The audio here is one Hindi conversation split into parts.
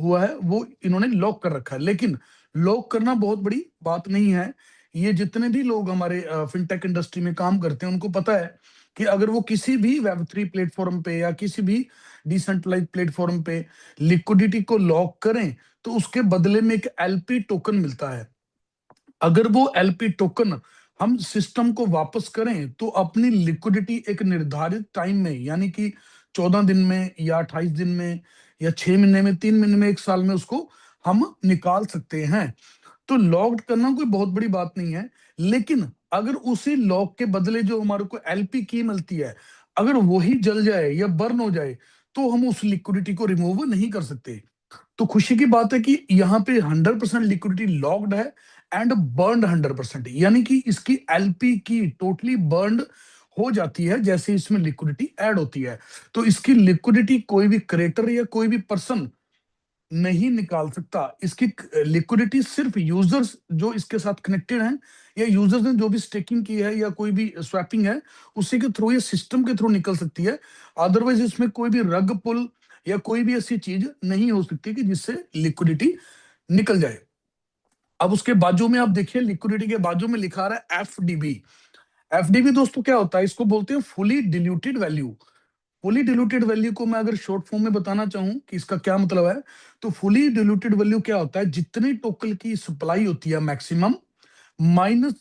हुआ है वो इन्होंने लॉक कर रखा है। लेकिन लॉक करना बहुत बड़ी बात नहीं है। ये जितने भी लोग हमारे फिनटेक इंडस्ट्री में काम करते हैं उनको पता है कि अगर वो किसी भी वेब3 प्लेटफॉर्म पे या किसी भी डिसेंट्रलाइज प्लेटफॉर्म पे लिक्विडिटी को लॉक करें तो उसके बदले में एक एलपी टोकन मिलता है। अगर वो एलपी टोकन हम सिस्टम को वापस करें तो अपनी लिक्विडिटी एक निर्धारित टाइम में, यानी कि 14 दिन में या 28 दिन में या 6 महीने में, 3 महीने में, 1 साल में उसको हम निकाल सकते हैं। तो लॉक्ड करना कोई बहुत बड़ी बात नहीं है। लेकिन अगर उसी लॉक के बदले जो हमारे को एलपी की मिलती है, अगर वही जल जाए या बर्न हो जाए तो हम उस लिक्विडिटी को रिमूव नहीं कर सकते। तो खुशी की बात है कि यहाँ पे 100% लिक्विडिटी लॉक्ड है एंड बर्न्ड 100%, यानी कि इसकी एलपी की टोटली बर्न्ड हो जाती है जैसे इसमें लिक्विडिटी ऐड होती है। तो इसकी लिक्विडिटी कोई भी क्रिएटर या कोई भी पर्सन नहीं निकाल सकता। इसकी लिक्विडिटी सिर्फ यूजर्स जो इसके साथ कनेक्टेड हैं या यूजर्स ने जो भी स्टेकिंग की है या कोई भी स्वैपिंग है उसी के थ्रू या सिस्टम के थ्रू निकल सकती है। अदरवाइज इसमें कोई भी रग पुल या कोई भी ऐसी चीज नहीं हो सकती कि जिससे लिक्विडिटी निकल जाए। अब उसके बाजू में आप देखिए, लिक्विडिटी के बाजू में लिखा रहा है एफडीबी। एफडीबी दोस्तों क्या होता है? इसको बोलते हैं fully diluted value. Fully diluted value को मैं अगर शॉर्ट फॉर्म में बताना चाहूं कि इसका क्या मतलब है, तो फुली डिल्यूटेड वैल्यू क्या होता है? जितनी टोकन की सप्लाई होती है मैक्सिमम माइनस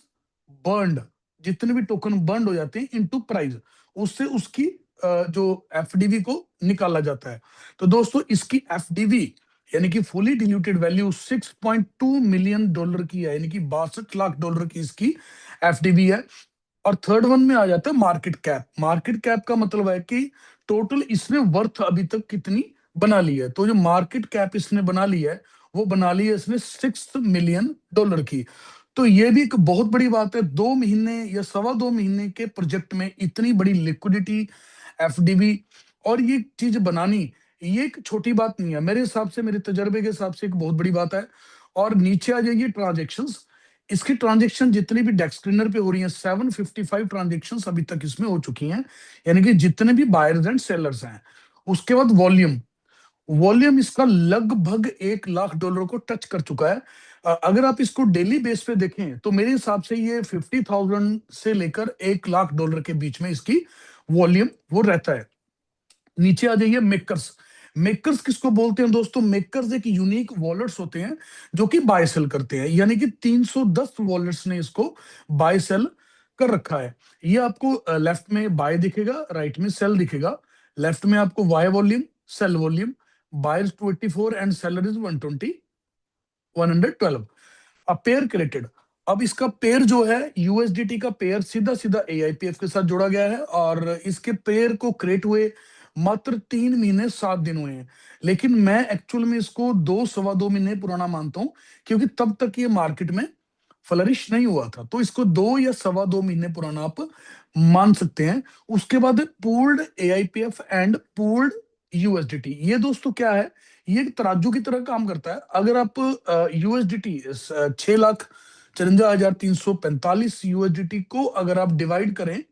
बर्न्ड, जितने भी टोकन बर्न हो जाते हैं इनटू प्राइस, उससे उसकी जो एफडीवी को निकाला जाता है। तो दोस्तों इसकी एफडीवी यानी कि फुली डिल्यूटेड वैल्यू $6.2 मिलियन की है, यानी कि $62 लाख की इसकी एफडीवी है। और थर्ड वन में आ जाता है मार्केट कैप। मार्केट कैप का मतलब है कि टोटल इसने वर्थ अभी तक कितनी बना ली है। तो जो मार्केट कैप इसने बना ली है वो बना ली है इसने $6 मिलियन की। तो ये भी एक बहुत बड़ी बात है। 2 महीने या सवा 2 महीने के प्रोजेक्ट में इतनी बड़ी लिक्विडिटी, एफडीबी और ये चीज बनानी, ये एक छोटी बात नहीं है। मेरे हिसाब से, मेरे तजर्बे के हिसाब से एक बहुत बड़ी बात है। और नीचे आ जाइए ट्रांजेक्शन्स। इसकी ट्रांजेक्शन जितनी भी डेक्स स्क्रीनर पे हो रही हैं, 755 ट्रांजेक्शन्स अभी तक इसमें हो चुकी हैं, यानी कि जितने भी बायर्स एंड सेलर्स हैं। उसके बाद वॉल्यूम, वॉल्यूम इसका लगभग $1 लाख को टच कर चुका है। अगर आप इसको डेली बेस पे देखें तो मेरे हिसाब से ये 50,000 से लेकर $1 लाख के बीच में इसकी वॉल्यूम वो रहता है। नीचे आ जाइए मेकर्स। मेकर्स किसको बोलते हैं दोस्तों? मेकर्स एक यूनिक वॉलेट्स होते हैं जो कि बाय सेल करते हैं, यानी कि 310 वॉलेट्स ने इसको बाय सेल कर रखा है। ये आपको लेफ्ट में बाय दिखेगा, राइट में सेल दिखेगा। लेफ्ट में आपको buy volume, sell volume, buyers 284 and seller is 112। A pair created. अब इसका पेयर जो है यूएसडीटी का पेयर सीधा सीधा एआईपीएफ के साथ जोड़ा गया है और इसके पेयर को क्रिएट हुए मात्र 3 महीने 7 दिन हुए हैं। लेकिन मैं एक्चुअल में इसको 2 सवा 2 महीने पुराना मानता हूं, क्योंकि तब तक ये मार्केट में फ्लरिश नहीं हुआ था। तो इसको 2 या सवा 2 महीने पुराना आप मान सकते हैं। उसके बाद पूल्ड एआईपीएफ एंड पूल्ड यूएसडीटी। ये दोस्तों क्या है? ये एक तराजू की तरह काम करता है। अगर आप यूएसडीटी 6,54,345 यूएसडीटी को अगर आप डिवाइड करें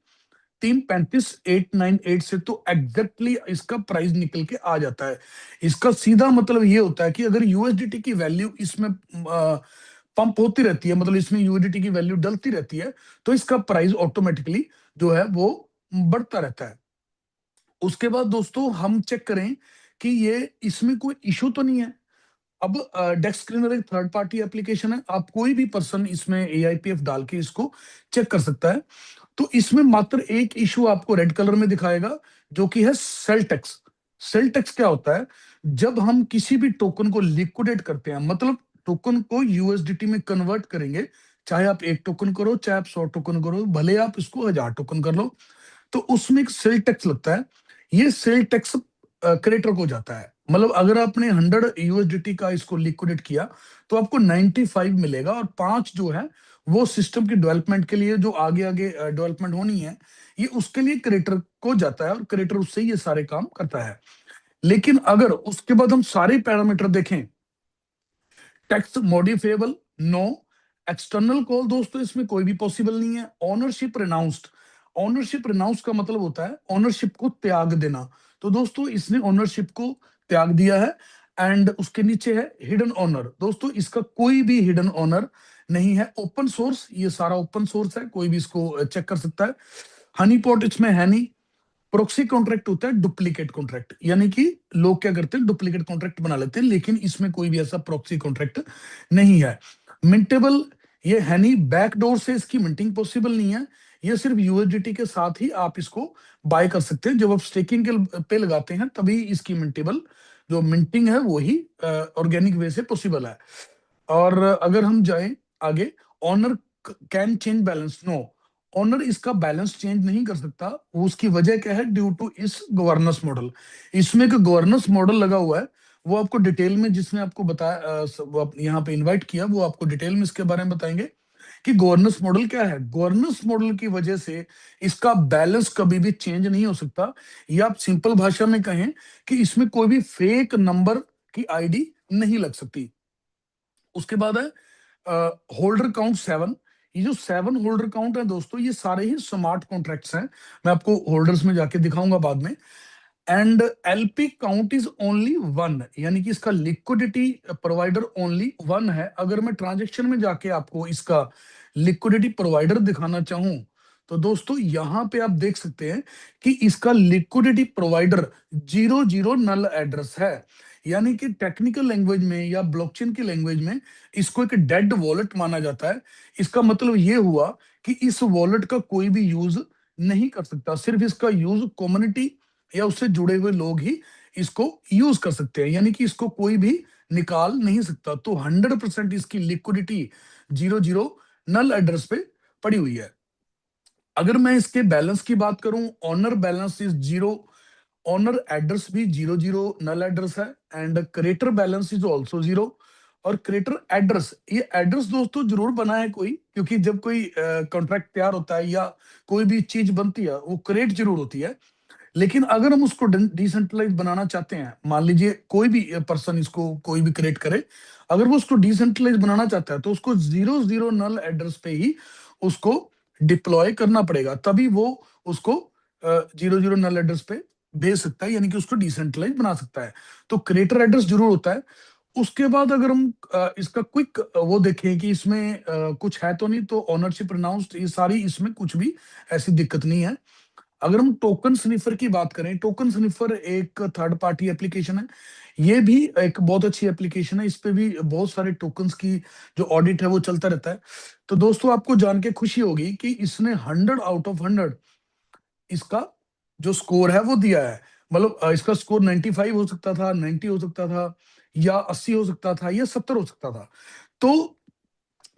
335,898 से, तो एग्जैक्टली इसका प्राइस निकल के आ जाता है। इसका सीधा मतलब ये होता है कि अगर यूएसडीटी की वैल्यू इसमें पंप होती रहती है, मतलब इसमें यूएसडीटी की वैल्यू डलती रहती है, तो इसका प्राइस ऑटोमेटिकली जो है वो बढ़ता रहता है। उसके बाद दोस्तों हम चेक करें कि ये इसमें कोई इशू तो नहीं है। अब डेस्क स्क्रीनर एक थर्ड पार्टी एप्लीकेशन है। आप कोई भी पर्सन इसमें एआईपीएफ डाल के इसको चेक कर सकता है। तो इसमें मात्र एक इशू आपको रेड कलर में दिखाएगा, जो कि है सेल टैक्स। सेल टैक्स क्या होता है? जब हम किसी भी टोकन को लिक्विडेट करते हैं, मतलब टोकन को यूएसडीटी में कन्वर्ट करेंगे, चाहे आप 1 टोकन करो, चाहे आप 100 टोकन करो, भले आप इसको 1000 टोकन कर लो, तो उसमें एक सेल टैक्स लगता है। ये सेल टैक्स क्रेडिटर को जाता है। मतलब अगर आपने 100 यूएसडीटी का इसको लिक्विडेट किया तो आपको 95 मिलेगा, और 5 जो है वो सिस्टम की डेवलपमेंट के लिए, जो आगे आगे डेवलपमेंट होनी है, ये उसके लिए क्रिएटर को जाता है और क्रिएटर उससे ये सारे काम करता है। लेकिन अगर उसके बाद हम सारे पैरामीटर देखें, टैक्स मॉडिफेबल नो, एक्सटर्नल कॉल दोस्तों इसमें कोई भी पॉसिबल नहीं है। ओनरशिप रिनाउंस्ड, ओनरशिप रिनाउंस का मतलब होता है ओनरशिप को त्याग देना। तो दोस्तों इसने ओनरशिप को त्याग दिया है। एंड उसके नीचे है हिडन ऑनर। दोस्तों इसका कोई भी हिडन ऑनर नहीं है, ओपन सोर्स, ये सारा ओपन सोर्स है, कोई भी इसको चेक कर सकता है। हनी पॉट इसमें है नहीं। प्रोक्सी कॉन्ट्रैक्ट होता है डुप्लीकेट कॉन्ट्रैक्ट, यानी कि लोग क्या करते हैं, डुप्लीकेट कॉन्ट्रैक्ट बना लेते हैं, लेकिन इसमें कोई भी ऐसा प्रोक्सी कॉन्ट्रैक्ट नहीं है। मिंटेबल ये है नहीं, बैकडोर से इसकी मिंटिंग पॉसिबल नहीं है। ये सिर्फ यूएसडीटी के साथ ही आप इसको बाय कर सकते हैं, जब आप स्टेकिंग के पे लगाते हैं तभी इसकी मिंटेबल जो मिंटिंग है वो ही ऑर्गेनिक वे से पॉसिबल है। और अगर हम जाएं आगे, owner can change balance, no, owner इसका बैलेंस चेंज नहीं कर सकता। वो उसकी वजह क्या है, ड्यू टू इस गवर्नेंस मॉडल। इसमें एक गवर्नेंस मॉडल लगा हुआ है, वो आपको डिटेल में, जिसने आपको बताया यहाँ पे इनवाइट किया, वो आपको डिटेल में इसके बारे में बताएंगे कि गवर्नेंस मॉडल क्या है। गवर्नेंस मॉडल की वजह से इसका बैलेंस कभी भी चेंज नहीं हो सकता, या आप सिंपल भाषा में कहें कि इसमें कोई भी फेक नंबर की आईडी नहीं लग सकती। उसके बाद है होल्डर काउंट 7। ये जो 7 होल्डर काउंट है दोस्तों, ये सारे ही स्मार्ट कॉन्ट्रैक्ट्स हैं, मैं आपको होल्डर्स में जाके दिखाऊंगा बाद में। And LP count is only 1, यानी कि इसका लिक्विडिटी प्रोवाइडर ओनली 1 है। अगर मैं ट्रांजेक्शन में जाके आपको इसका लिक्विडिटी प्रोवाइडर दिखाना चाहूं, तो दोस्तों यहां पे आप देख सकते हैं कि इसका लिक्विडिटी प्रोवाइडर 00 नल एड्रेस है, यानी कि टेक्निकल लैंग्वेज में या ब्लॉकचेन की लैंग्वेज में इसको एक डेड वॉलेट माना जाता है। इसका मतलब ये हुआ कि इस वॉलेट का कोई भी यूज नहीं कर सकता, सिर्फ इसका यूज कम्युनिटी या उससे जुड़े हुए लोग ही इसको यूज कर सकते हैं, यानी कि इसको कोई भी निकाल नहीं सकता। तो 100% इसकी लिक्विडिटी 00 नल एड्रेस पे पड़ी हुई है। अगर मैं इसके बैलेंस की बात करूं, owner balance is 0, owner address भी 00 नल एड्रेस है, and creator balance is also 0। और क्रिएटर एड्रेस, ये एड्रेस दोस्तों जरूर बनाए कोई, क्योंकि जब कोई कॉन्ट्रैक्ट तैयार होता है या कोई भी चीज बनती है वो क्रिएट जरूर होती है, लेकिन अगर हम उसको डिसेंट्रलाइज बनाना चाहते हैं, मान लीजिए कोई भी पर्सन इसको कोई भी क्रिएट करे, अगर वो उसको डिसेंट्रलाइज बनाना चाहता है तो उसको 00 नल एड्रेस पे ही उसको डिप्लॉय करना पड़ेगा, तभी वो उसको 00 नल एड्रेस पे भेज सकता है, यानी कि उसको डिसेंट्रलाइज बना सकता है। तो क्रिएटर एड्रेस जरूर होता है। उसके बाद अगर हम इसका क्विक वो देखें कि इसमें कुछ है तो नहीं, तो ओनरशिप अनाउंस्ड, ये सारी, इसमें कुछ भी ऐसी दिक्कत नहीं है। अगर हम टोकन स्निफर की बात करें, टोकन स्निफर एक थर्ड पार्टी एप्लीकेशन है, ये भी एक बहुत अच्छी एप्लीकेशन है, इस पे भी बहुत सारे टोकन्स की जो ऑडिट है वो चलता रहता है। तो दोस्तों आपको जान के खुशी होगी कि इसने 100 आउट ऑफ 100 इसका जो स्कोर है वो दिया है। मतलब इसका स्कोर 95 हो सकता था, 90 हो सकता था, या 80 हो सकता था, या 70 हो सकता था। तो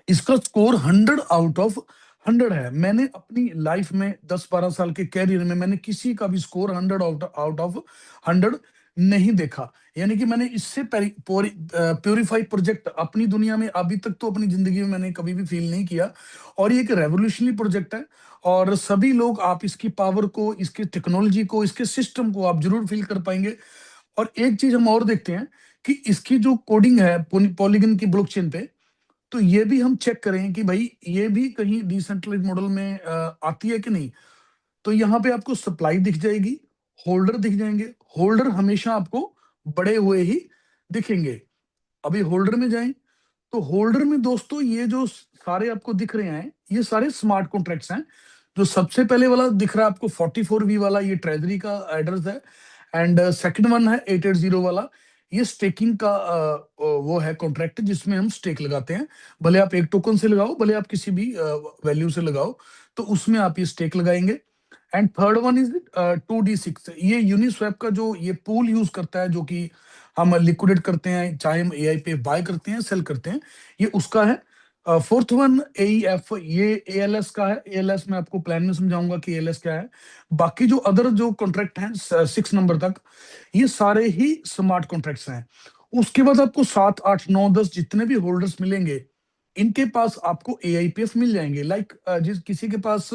इसका स्कोर 100 आउट ऑफ 100 है। मैंने अपनी लाइफ में 10-12 साल के कैरियर में मैंने किसी का भी स्कोर 100 आउट ऑफ 100 नहीं देखा, यानी कि मैंने इससे प्योरीफाई प्रोजेक्ट अपनी दुनिया में अभी तक तो अपनी जिंदगी में मैंने कभी भी फील नहीं किया। और ये एक रेवोल्यूशनरी प्रोजेक्ट है, और सभी लोग आप इसकी पावर को, इसकी टेक्नोलॉजी को, इसके सिस्टम को आप जरूर फील कर पाएंगे। और एक चीज हम और देखते हैं कि इसकी जो कोडिंग है पॉलीगन की ब्लॉकचेन पे, तो ये भी हम चेक करें कि भाई ये भी कहीं डिसेंट्रलाइज मॉडल में आती है कि नहीं। तो यहाँ पे आपको सप्लाई दिख जाएगी, होल्डर दिख जाएंगे, होल्डर हमेशा आपको बड़े हुए ही दिखेंगे। अभी होल्डर में जाएं, तो होल्डर में दोस्तों ये जो सारे आपको दिख रहे हैं, ये सारे स्मार्ट कॉन्ट्रैक्ट्स हैं। जो सबसे पहले वाला दिख रहा है आपको 44V वाला, ये ट्रेजरी का एड्रेस है, एंड सेकंड वन है 880 वाला, ये स्टेकिंग का वो है कॉन्ट्रैक्ट, जिसमें हम स्टेक लगाते हैं। भले आप एक टोकन से लगाओ, भले आप किसी भी वैल्यू से लगाओ, तो उसमें आप ये स्टेक लगाएंगे। And third one is 2D6, ये यूनिस्वैप का जो ये पूल यूज करता है, जो कि हम लिक्विडेट करते हैं, चाहे हम एआई पे बाय करते हैं, सेल करते हैं, ये उसका है। फोर्थ वन एईएफ, ये एएलएस का है। एएलएस मैं आपको प्लान में समझाऊंगा कि एएलएस क्या है। बाकी जो अदर जो कॉन्ट्रैक्ट हैं 6 नंबर तक, ये सारे ही स्मार्ट कॉन्ट्रैक्ट्स हैं। उसके बाद आपको 7, 8, 9, 10 जितने भी होल्डर्स मिलेंगे, इनके पास आपको एआईपीएफ मिल जाएंगे। लाइक जिस किसी के पास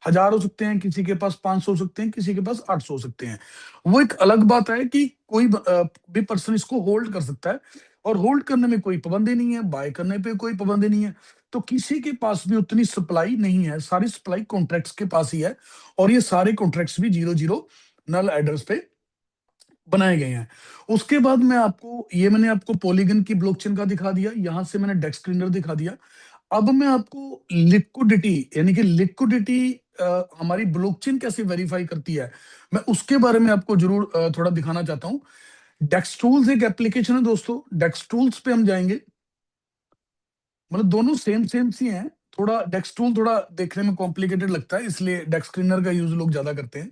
1000 हो सकते हैं, किसी के पास 500 हो सकते हैं, किसी के पास 800 हो सकते हैं। वो एक अलग बात है कि कोई भी पर्सन इसको होल्ड कर सकता है, और होल्ड करने में कोई पाबंदी नहीं है, बाय करने पे कोई पाबंदी नहीं है। तो किसी के पास भी उतनी सप्लाई नहीं है, सारी सप्लाई कॉन्ट्रैक्ट्स के पास ही है। और ये सारे कॉन्ट्रैक्ट्स भी 00 नल एड्रेस पे बनाए गए हैं। उसके बाद मैं आपको ये मैंने आपको पॉलीगन की ब्लॉकचेन का दिखा दिया, यहां से मैंने डेक्स स्क्रीनर दिखा दिया। अब मैं आपको लिक्विडिटी यानी कि लिक्विडिटी हमारी ब्लॉकचेन कैसे वेरीफाई करती है, मैं उसके बारे में आपको जरूर थोड़ा दिखाना चाहता हूँ। डेक्स टूल्स एक एप्लीकेशन है दोस्तों, डेक्स टूल्स पे हम जाएंगे। मतलब दोनों सेम सेम सी हैं, थोड़ा डेक्स टूल थोड़ा देखने में कॉम्प्लिकेटेड लगता है, इसलिए डेक्स स्क्रीनर का यूज लोग ज्यादा करते हैं।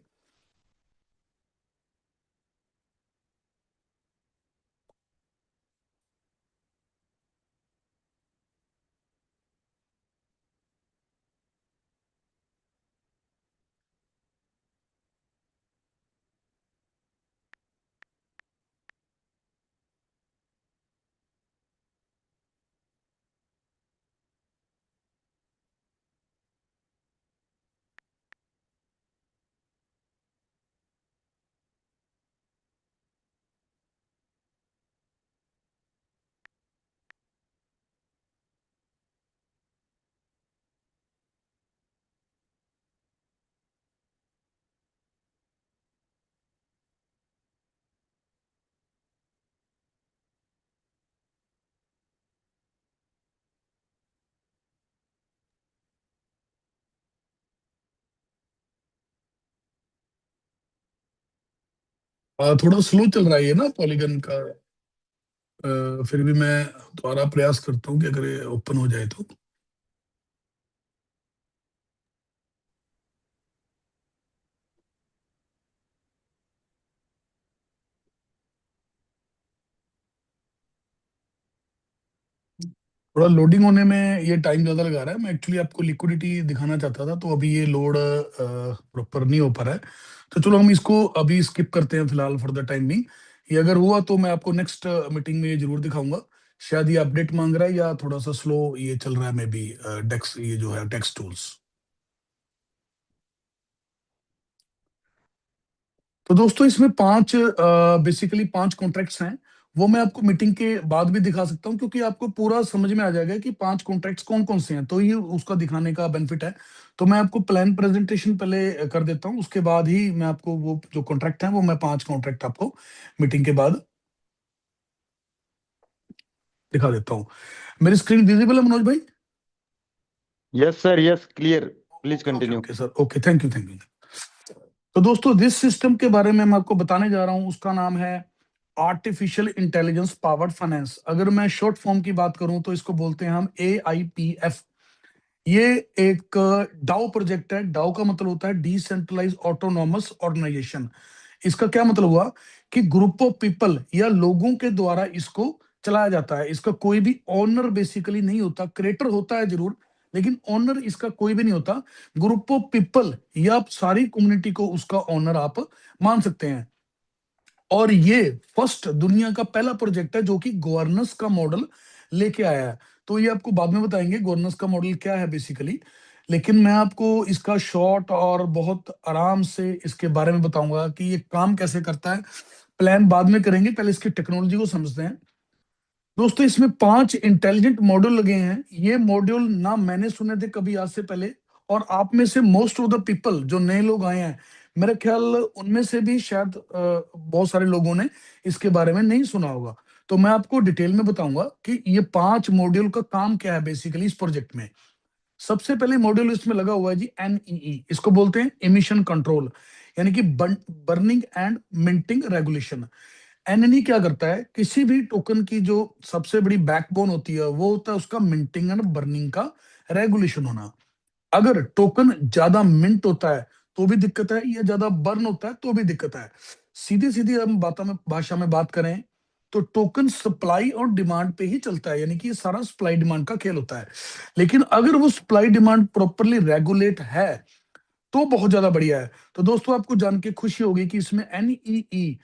थोड़ा स्लो चल रहा है ये ना पॉलीगन का। फिर भी मैं दोबारा प्रयास करता हूँ कि अगर ये ओपन हो जाए तो। थोड़ा लोडिंग होने में ये टाइम ज्यादा लगा रहा है, मैं एक्चुअली आपको लिक्विडिटी दिखाना चाहता था, तो अभी ये लोड प्रॉपर नहीं हो पा रहा है। तो चलो हम इसको अभी स्किप करते हैं फिलहाल फॉर द टाइम बिंग। ये अगर हुआ तो मैं आपको नेक्स्ट मीटिंग में ये जरूर दिखाऊंगा। शायद ये अपडेट मांग रहा है या थोड़ा सा स्लो ये चल रहा है, मे बी डेक्स ये जो है डेक्स टूल्स। तो दोस्तों इसमें पांच बेसिकली पांच कॉन्ट्रैक्ट्स हैं। वो मैं आपको मीटिंग के बाद भी दिखा सकता हूँ, क्योंकि आपको पूरा समझ में आ जाएगा कि पांच कॉन्ट्रैक्ट्स कौन कौन से हैं, तो ये उसका दिखाने का बेनिफिट है। तो मैं आपको प्लान प्रेजेंटेशन पहले कर देता हूँ, उसके बाद ही मैं आपको वो जो कॉन्ट्रैक्ट है वो मैं पांच कॉन्ट्रैक्ट आपको मीटिंग के बाद दिखा देता हूँ। मेरी स्क्रीन विजिबल है मनोज भाई? Yes sir, yes, clear. Please okay okay continue. Okay sir, okay, thank you thank you. तो दोस्तों जिस सिस्टम के बारे में मैं आपको बताने जा रहा हूं उसका नाम है आर्टिफिशियल इंटेलिजेंस पावर्ड फाइनेंस। अगर मैं शॉर्ट फॉर्म की बात करूं तो इसको बोलते हैं हम AIPF। ये एक डाउ प्रोजेक्ट है। डाउ का मतलब होता है डिसेंट्रलाइज ऑटोनॉमस ऑर्गेनाइजेशन। इसका क्या मतलब हुआ कि ग्रुप ऑफ पीपल या लोगों के द्वारा इसको चलाया जाता है। इसका कोई भी ऑनर बेसिकली नहीं होता, क्रिएटर होता है जरूर, लेकिन ऑनर इसका कोई भी नहीं होता। ग्रुप ऑफ पीपल या आप सारी कम्युनिटी को उसका ऑनर आप मान सकते हैं। और ये फर्स्ट दुनिया का पहला प्रोजेक्ट है जो कि गवर्नेंस का मॉडल लेके आया है। तो ये आपको बाद में बताएंगे गवर्नेंस का मॉडल क्या है बेसिकली, लेकिन मैं आपको इसका शॉर्ट और बहुत आराम से इसके बारे में बताऊंगा कि ये काम कैसे करता है। प्लान बाद में करेंगे, पहले इसकी टेक्नोलॉजी को समझते हैं। दोस्तों इसमें पांच इंटेलिजेंट मॉड्यूल लगे हैं। ये मॉड्यूल ना मैंने सुने थे कभी आज से पहले, और आप में से मोस्ट ऑफ द पीपल जो नए लोग आए हैं, मेरा ख्याल उनमें से भी शायद बहुत सारे लोगों ने इसके बारे में नहीं सुना होगा। तो मैं आपको डिटेल में बताऊंगा कि ये पांच मॉड्यूल का काम क्या है बेसिकली इस प्रोजेक्ट में। सबसे पहले मॉड्यूल इसमें लगा हुआ है जी NEE, इसको बोलते हैं एमिशन कंट्रोल, यानी कि बर्निंग एंड मिंटिंग रेगुलेशन। एनएनई क्या करता है, किसी भी टोकन की जो सबसे बड़ी बैकबोन होती है वो होता है उसका मिंटिंग एंड बर्निंग का रेगुलेशन होना। अगर टोकन ज्यादा मिंट होता है तो भी दिक्कत है, या ज्यादा बर्न होता है तो भी दिक्कत है। सीधी सीधी हम बातों में भाषा में बात करें तो टोकन सप्लाई और डिमांड पे ही चलता है, यानी कि ये सारा सप्लाई डिमांड का खेल होता है। लेकिन अगर वो सप्लाई डिमांड प्रॉपरली रेगुलेट है तो बहुत ज्यादा बढ़िया है। तो दोस्तों आपको जान के खुशी होगी कि इसमें NEE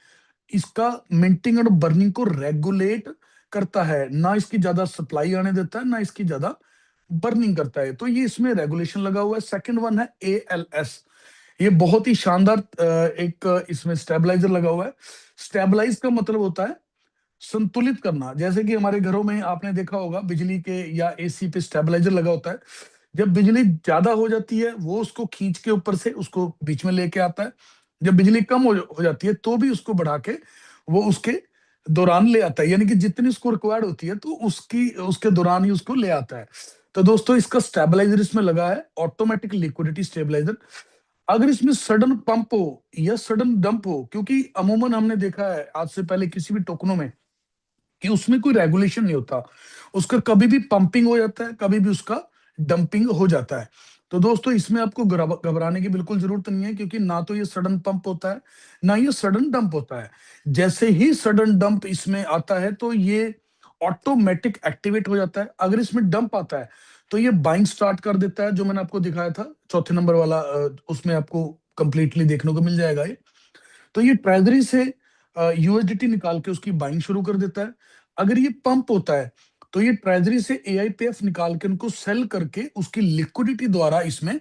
इसका मिंटिंग और बर्निंग को रेगुलेट करता है, ना इसकी ज्यादा सप्लाई आने देता है ना इसकी ज्यादा बर्निंग करता है। तो ये इसमें रेगुलेशन लगा हुआ है। सेकंड वन है ALS। ये बहुत ही शानदार एक इसमें स्टेबलाइजर लगा हुआ है। स्टेबलाइज का मतलब होता है संतुलित करना। जैसे कि हमारे घरों में आपने देखा होगा बिजली के या AC पे स्टेबलाइजर लगा होता है। जब बिजली ज्यादा हो जाती है वो उसको खींच के ऊपर से उसको बीच में लेके आता है, जब बिजली कम हो जाती है तो भी उसको बढ़ा के वो उसके दौरान ले आता है, यानी कि जितनी उसको रिक्वायर्ड होती है तो उसकी उसके दौरान ही उसको ले आता है। तो दोस्तों इसका स्टेबलाइजर इसमें लगा है, ऑटोमेटिक लिक्विडिटी स्टेबलाइजर। अगर इसमें सडन पंप हो या सडन डंप हो, क्योंकि अमूमन हमने देखा है आज से पहले किसी भी टोकनों में कि उसमें कोई रेगुलेशन नहीं होता, उसका कभी भी पंपिंग हो जाता है, कभी भी उसका डंपिंग हो जाता है। तो दोस्तों इसमें आपको घबराने की बिल्कुल जरूरत नहीं है, क्योंकि ना तो ये सडन पंप होता है ना ये सडन डंप होता है। जैसे ही सडन डंप इसमें आता है तो ये ऑटोमेटिक एक्टिवेट हो जाता है। अगर इसमें डंप आता है तो ये बाइंग स्टार्ट कर देता है, जो मैंने आपको दिखाया था चौथे नंबर वाला, उसमें आपको कंप्लीटली देखने को मिल जाएगा ये। तो ये ट्रेजरी से यूएसडीटी निकाल के उसकी बाइंग शुरू कर देता है। अगर ये पंप होता है तो ये ट्रेजरी से एआईपीएफ निकाल के उनको सेल करके उसकी लिक्विडिटी द्वारा इसमें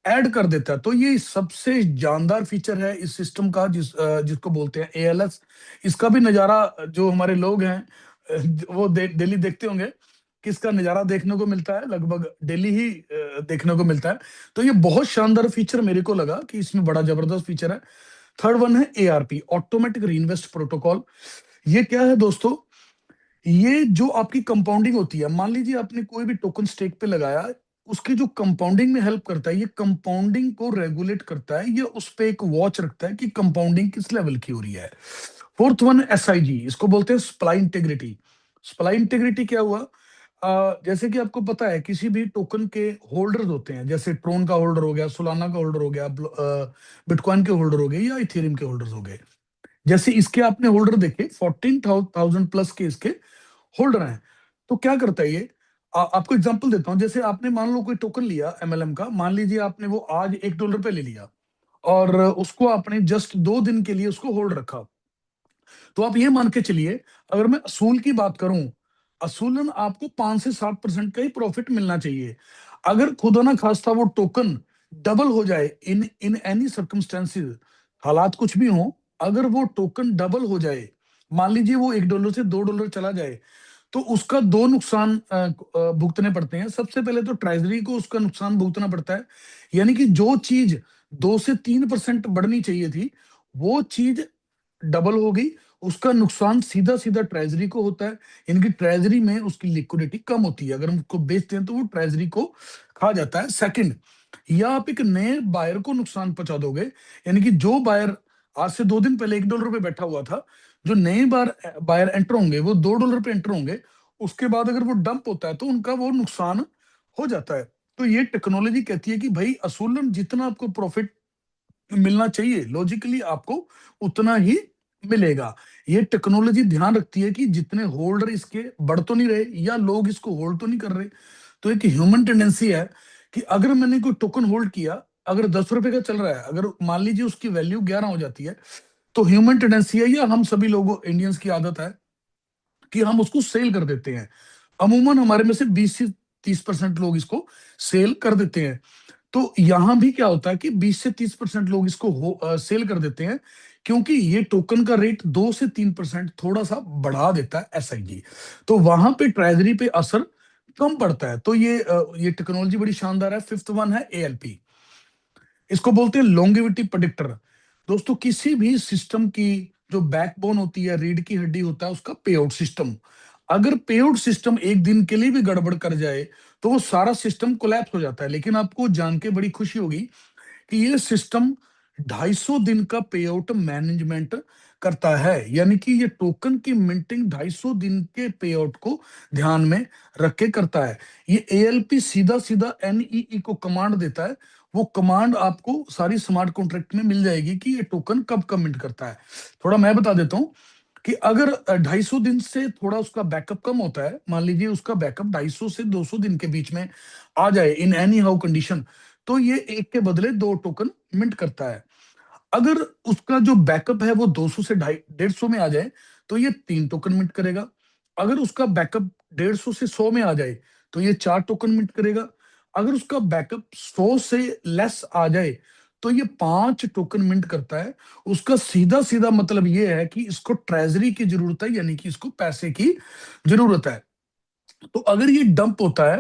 ऐड कर देता है। तो ये सबसे जानदार फीचर है इस सिस्टम का, जिसको बोलते हैं एएलएस। इसका भी नजारा जो हमारे लोग हैं वो डेली देखते होंगे, किसका नजारा देखने को मिलता है, लगभग डेली ही देखने को मिलता है। तो ये बहुत शानदार फीचर मेरे को लगा कि इसमें बड़ा जबरदस्त फीचर है। थर्ड वन है एआरपी, ऑटोमेटिक रीइन्वेस्ट प्रोटोकॉल। ये क्या है दोस्तों, ये जो आपकी कंपाउंडिंग होती है, मान लीजिए आपने कोई भी टोकन स्टेक पे लगाया, उसकी जो कंपाउंडिंग में हेल्प करता है, ये कंपाउंडिंग को रेगुलेट करता है, ये उस पे एक वॉच रखता है कि कंपाउंडिंग किस लेवल की हो रही है। फोर्थ वन एसआईजी, इसको बोलते हैं सप्लाई इंटेग्रिटी। सप्लाई इंटेग्रिटी क्या हुआ, जैसे कि आपको पता है किसी भी टोकन के होल्डर्स होते हैं, जैसे ट्रोन का होल्डर हो गया, सोलाना का होल्डर हो गया, बिटकॉइन के होल्डर हो गए या इथेरियम के होल्डर्स हो गए। जैसे इसके आपने होल्डर देखे 14,000 प्लस के इसके होल्डर हैं। तो क्या करता है ये, आपको एग्जांपल देता हूं। जैसे आपने मान लो कोई टोकन लिया एमएलएम का, मान लीजिए आपने वो आज $1 पे ले लिया और उसको आपने जस्ट 2 दिन के लिए उसको होल्ड रखा। तो आप ये मान के चलिए, अगर मैं असूल की बात करूं, असूलन आपको 5 से 7% का ही प्रॉफिट मिलना चाहिए। अगर खुदा ना खास्ता वो टोकन डबल हो जाए इन इन एनी सर्कमस्टेंसेस, हालात कुछ भी हो, अगर वो टोकन डबल हो जाए, मान लीजिए वो $1 से $2 चला जाए, तो उसका दो नुकसान भुगतने पड़ते हैं। सबसे पहले तो ट्रेजरी को उसका नुकसान भुगतना पड़ता है, यानी कि जो चीज 2 से 3% बढ़नी चाहिए थी वो चीज डबल हो गई, उसका नुकसान सीधा सीधा ट्रेजरी को होता है। इनकी ट्रेजरी में उसकी लिक्विडिटी कम होती है, अगर हम उसको बेचते हैं तो वो ट्रेजरी को खा जाता है। सेकंड, या आप एक नए बायर को नुकसान पहुंचा दोगे, यानी कि जो बायर आज से 2 दिन पहले $1 पे बैठा हुआ था, जो नए बार बायर एंटर होंगे वो $2 पे एंटर होंगे, उसके बाद अगर वो डंप होता है तो उनका वो नुकसान हो जाता है। तो ये टेक्नोलॉजी कहती है कि भाई असूलन जितना आपको प्रॉफिट मिलना चाहिए, लॉजिकली आपको उतना ही मिलेगा। ये टेक्नोलॉजी ध्यान रखती है कि जितने होल्डर इसके बढ़ तो नहीं रहे या लोग इसको होल्ड तो नहीं कर रहे। तो एक ह्यूमन टेंडेंसी है कि अगर मैंने कोई टोकन होल्ड किया, अगर ₹10 का चल रहा है, अगर मान लीजिए उसकी वैल्यू 11 हो जाती है, तो ह्यूमन टेंडेंसी है या हम सभी लोगों इंडियंस की आदत है कि हम उसको सेल कर देते हैं। अमूमन हमारे में से 20 से 30% लोग इसको सेल कर देते हैं। तो यहां भी क्या होता है कि 20 से 30% लोग इसको सेल कर देते हैं, क्योंकि ये टोकन का रेट 2 से 3% थोड़ा सा बढ़ा देता है एसआईजी। तो वहां पे ट्रेजरी पे असर कम पड़ता है। तो ये टेक्नोलॉजी बड़ी शानदार है। फिफ्थ वन है एएलपी, इसको बोलते हैं लॉन्गेविटी प्रेडिक्टर। दोस्तों किसी भी सिस्टम की जो बैकबोन होती है, रीढ़ की हड्डी होता है उसका पे आउट सिस्टम। अगर पे आउट सिस्टम एक दिन के लिए भी गड़बड़ कर जाए तो वो सारा सिस्टम कोलैप्स हो जाता है। लेकिन आपको जान के बड़ी खुशी होगी कि ये सिस्टम 250 दिन का पे आउट मैनेजमेंट करता है, यानी कि ये टोकन की मिंटिंग 250 दिन के पे आउट को ध्यान में रख के करता है। ये एएलपी सीधा सीधा एनईई को कमांड देता है। वो कमांड आपको सारी स्मार्ट कॉन्ट्रैक्ट में मिल जाएगी कि ये टोकन कब कब मिंट करता है। थोड़ा मैं बता देता हूँ कि अगर 250 दिन से थोड़ा उसका बैकअप कम होता है, मान लीजिए उसका बैकअप 250 से 200 दिन के बीच में आ जाए इन एनी हाउ कंडीशन, तो ये एक के बदले 2 टोकन मिंट करता है। अगर उसका जो बैकअप है वो 200 से 150 में आ जाए तो ये 3 टोकन मिंट करेगा। अगर उसका बैकअप 150 से 100 में आ जाए तो ये 4 टोकन मिंट करेगा। अगर उसका बैकअप 100 से लेस आ जाए तो ये 5 टोकन मिंट करता है। उसका सीधा सीधा मतलब ये है कि इसको ट्रेजरी की जरूरत है, यानी कि इसको पैसे की जरूरत है। तो अगर ये डंप होता है,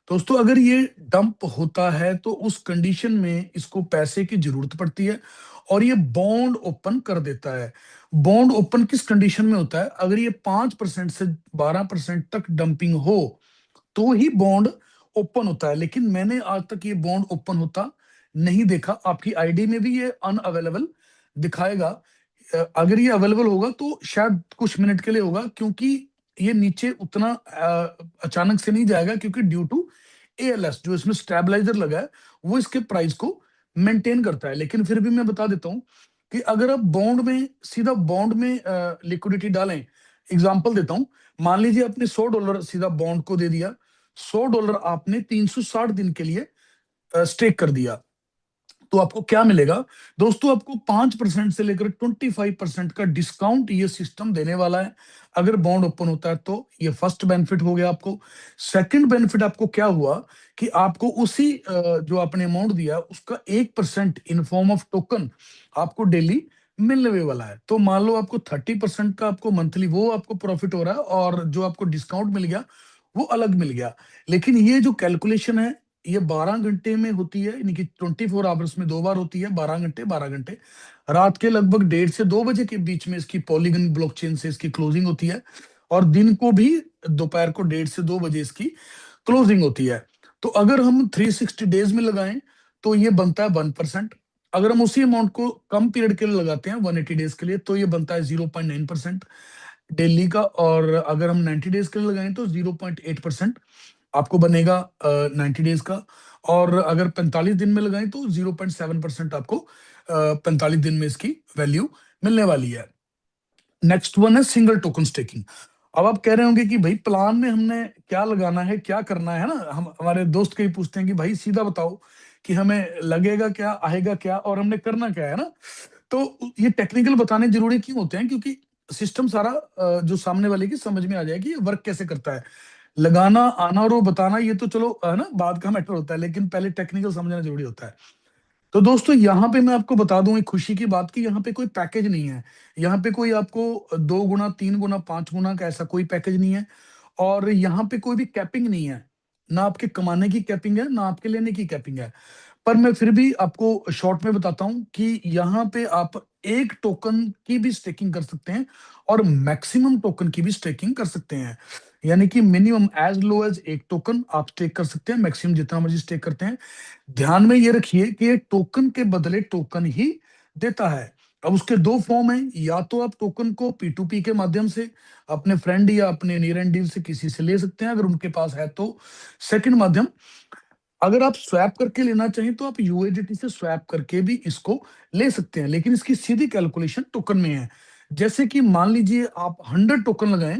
दोस्तों अगर ये डंप होता है तो उस कंडीशन में इसको पैसे की जरूरत पड़ती है। और ये बॉन्ड ओपन कर देता है। बॉन्ड ओपन किस कंडीशन में होता है? अगर ये 5% से 12% तक डंपिंग हो तो ही बॉन्ड ओपन होता है, लेकिन मैंने आज तक ये बॉन्ड ओपन होता नहीं देखा। आपकी आईडी में भी ये अनअवेलेबल दिखाएगा। अगर ये अवेलेबल होगा तो शायद कुछ मिनट के लिए होगा, क्योंकि ये नीचे उतना अचानक से नहीं जाएगा, क्योंकि ड्यू टू एएलएस जो इसमें स्टेबलाइजर लगा है वो इसके प्राइस को मेंटेन करता है। लेकिन फिर भी मैं बता देता हूं कि अगर आप बॉन्ड में सीधा बॉन्ड में लिक्विडिटी डालें, एग्जांपल देता हूं, मान लीजिए आपने $100 सीधा बॉन्ड को दे दिया, $100 आपने 360 दिन के लिए स्टेक कर दिया, तो आपको क्या मिलेगा दोस्तों? आपको 5% से लेकर 25% का डिस्काउंट ये सिस्टम देने वाला है अगर बॉन्ड ओपन होता है तो। ये फर्स्ट बेनिफिट हो गया आपको। सेकंड बेनिफिट आपको क्या हुआ कि आपको उसी जो आपने अमाउंट दिया उसका 1% इन फॉर्म ऑफ टोकन आपको डेली मिलने वाला है। तो मान लो आपको 30% का आपको मंथली वो आपको प्रॉफिट हो रहा है, और जो आपको डिस्काउंट मिल गया वो अलग मिल गया। लेकिन ये जो कैलकुलेशन है ये 12 घंटे में होती है, यानी कि 24 आवर्स में 2 बार होती है, 12 घंटे 12 घंटे। रात के लगभग 1:30 से 2 बजे के बीच में इसकी पॉलीगन ब्लॉकचेन से इसकी क्लोजिंग होती है, और दिन को भी दोपहर को 1:30 से 2 बजे इसकी क्लोजिंग होती है। तो अगर हम 360 डेज में लगाएं तो ये बनता है 1%। अगर हम उसी अमाउंट को कम पीरियड के लिए लगाते हैं 180 डेज के लिए तो ये बनता है 0.9% डेली का, और अगर हम 90 डेज के लिए लगाएं तो 0.8% आपको बनेगा 90 डेज का। और अगर 45 दिन में लगाएं तो 0.7% आपको 45 दिन में इसकी वैल्यू मिलने वाली है। नेक्स्ट वन है सिंगल टोकन स्टेकिंग। अब आप कह रहे होंगे कि भाई प्लान में हमने क्या लगाना है, क्या करना है ना, हम हमारे दोस्त कई पूछते हैं कि भाई सीधा बताओ कि हमें लगेगा क्या, आएगा क्या, और हमने करना क्या है ना। तो ये टेक्निकल बताने जरूरी क्यों होते हैं? क्योंकि सिस्टम सारा जो सामने वाले की समझ में आ जाए कि ये वर्क कैसे करता है। लगाना, आना और वो बताना ये तो चलो है ना बाद का मैटर होता है, लेकिन पहले टेक्निकल समझना जरूरी होता है। तो दोस्तों यहाँ पे मैं आपको बता दूं एक खुशी की बात कि यहाँ पे कोई पैकेज नहीं है। यहाँ पे कोई आपको 2 गुना 3 गुना 5 गुना का ऐसा कोई पैकेज नहीं है, और यहाँ पे कोई भी कैपिंग नहीं है। ना आपके कमाने की कैपिंग है, ना आपके लेने की कैपिंग है। पर मैं फिर भी आपको शॉर्ट में बताता हूं कि यहाँ पे आप एक टोकन की भी स्टेकिंग कर सकते हैं और मैक्सिमम टोकन की भी स्टेकिंग कर सकते हैं। यानी कि मिनिमम एज लो एज एक टोकन आप स्टेक कर सकते हैं, मैक्सिमम जितना मर्जी स्टेक करते हैं। ध्यान में ये रखिए कि ये टोकन के बदले टोकन ही देता है। अब उसके दो फॉर्म हैं, या तो आप टोकन को P2P के माध्यम से अपने फ्रेंड या अपने नियर एंड डीर से किसी से ले सकते हैं अगर उनके पास है तो। सेकंड माध्यम, अगर आप स्वैप करके लेना चाहें तो आप यूएसडीटी से स्वैप करके भी इसको ले सकते हैं, लेकिन इसकी सीधी कैलकुलेशन टोकन में है। जैसे कि मान लीजिए आप 100 टोकन लगाएं,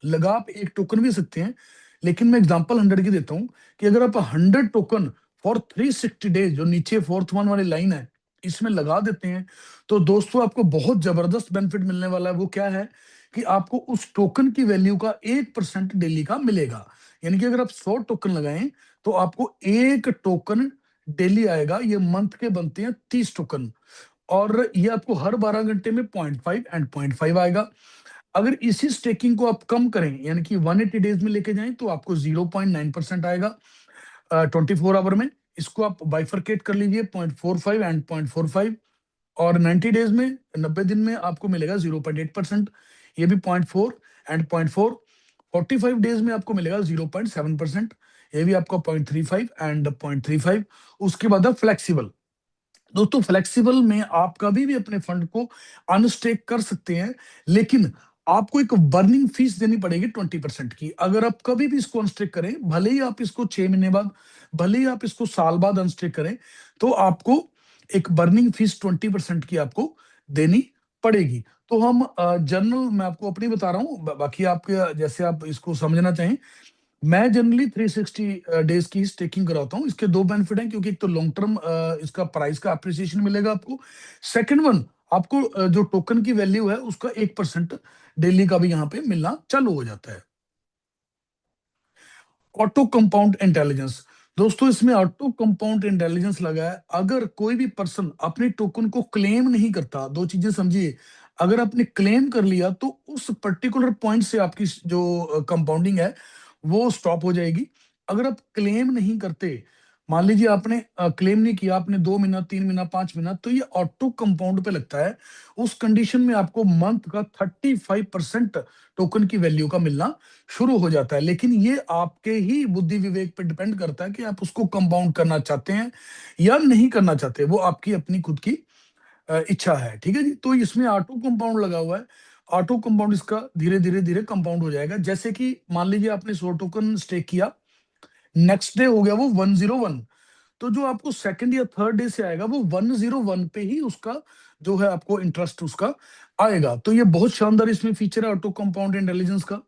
लगा आप एक टोकन भी सकते हैं, लेकिन मैं एग्जांपल 100 की देता हूं कि अगर आप 100 टोकन फॉर 360 डेज, जो नीचे फोर्थ वन वाली लाइन है, इसमें लगा देते हैं, तो दोस्तों आपको बहुत जबरदस्त बेनिफिट मिलने वाला है। वो क्या है कि आपको उस टोकन की वैल्यू का 1% डेली का मिलेगा। यानी कि अगर आप 100 टोकन लगाएं तो आपको एक टोकन डेली आएगा। ये मंथ के बनते हैं 30 टोकन, और ये आपको हर 12 घंटे में 0.5 एंड 0.5 आएगा। अगर इसी स्टेकिंग को आप कम करें यानी कि 180 डेज में लेके जाएं तो आपको 0.9% आएगा 24 आवर में। इसको आप बाइफरकेट कर लीजिए 0.45 एंड 0.45, और 90 डेज में 90 दिन में आपको मिलेगा 0.8%, ये भी 0.4 एंड 0.4। 45 डेज में आपको मिलेगा 0.7%, ये भी आपका 0.35 एंड 0.35। उसके बाद है फ्लेक्सिबल। दोस्तों फ्लेक्सिबल में आप कभी भी अपने फंड को अनस्टेक कर सकते हैं, लेकिन आपको एक बर्निंग फीस देनी पड़ेगी 20% की। अगर आप कभी भी इसको अनस्टेक करें, भले ही आप इसको 6 महीने बाद, भले ही आप इसको साल बाद अनस्टेक करें, तो आपको एक बर्निंग फीस 20% की आपको देनी पड़ेगी। तो हम जनरल मैं आपको अपनी बता रहा हूँ, बाकी आपके जैसे आप इसको समझना चाहें। मैं जनरली 360 डेज की स्टेकिंग कराता हूँ। इसके दो बेनिफिट हैं, क्योंकि एक तो लॉन्ग टर्म इसका प्राइस का अप्रिसिएशन मिलेगा आपको। सेकंड वन, आपको जो टोकन की वैल्यू है उसका 1% डेली का भी यहाँ पे मिलना चालू हो जाता है। Auto compound intelligence. दोस्तों इसमें ऑटो कंपाउंड इंटेलिजेंस लगा है। अगर कोई भी पर्सन अपने टोकन को क्लेम नहीं करता, दो चीजें समझिए, अगर आपने क्लेम कर लिया तो उस पर्टिकुलर पॉइंट से आपकी जो कंपाउंडिंग है वो स्टॉप हो जाएगी। अगर आप क्लेम नहीं करते मान लीजिए आपने क्लेम नहीं किया, आपने 2 महीना, 3 महीना, 5 महीना, तो ये ऑटो कंपाउंड पे लगता है। उस कंडीशन में आपको मंथ का 35% टोकन की वैल्यू का मिलना शुरू हो जाता है। लेकिन ये आपके ही बुद्धि विवेक पे डिपेंड करता है कि आप उसको कंपाउंड करना चाहते हैं या नहीं करना चाहते। वो आपकी अपनी खुद की इच्छा है। ठीक है जी। तो इसमें ऑटो कंपाउंड लगा हुआ है। ऑटो कंपाउंड इसका धीरे धीरे धीरे कंपाउंड हो जाएगा। जैसे कि मान लीजिए आपने 100 टोकन स्टेक किया, नेक्स्ट डे हो गया वो 101, तो जो आपको सेकंड या थर्ड डे से आएगा वो 101 पे ही उसका जो है आपको इंटरेस्ट उसका आएगा। तो ये बहुत शानदार इसमें फीचर है ऑटो कंपाउंड इंटेलिजेंस का।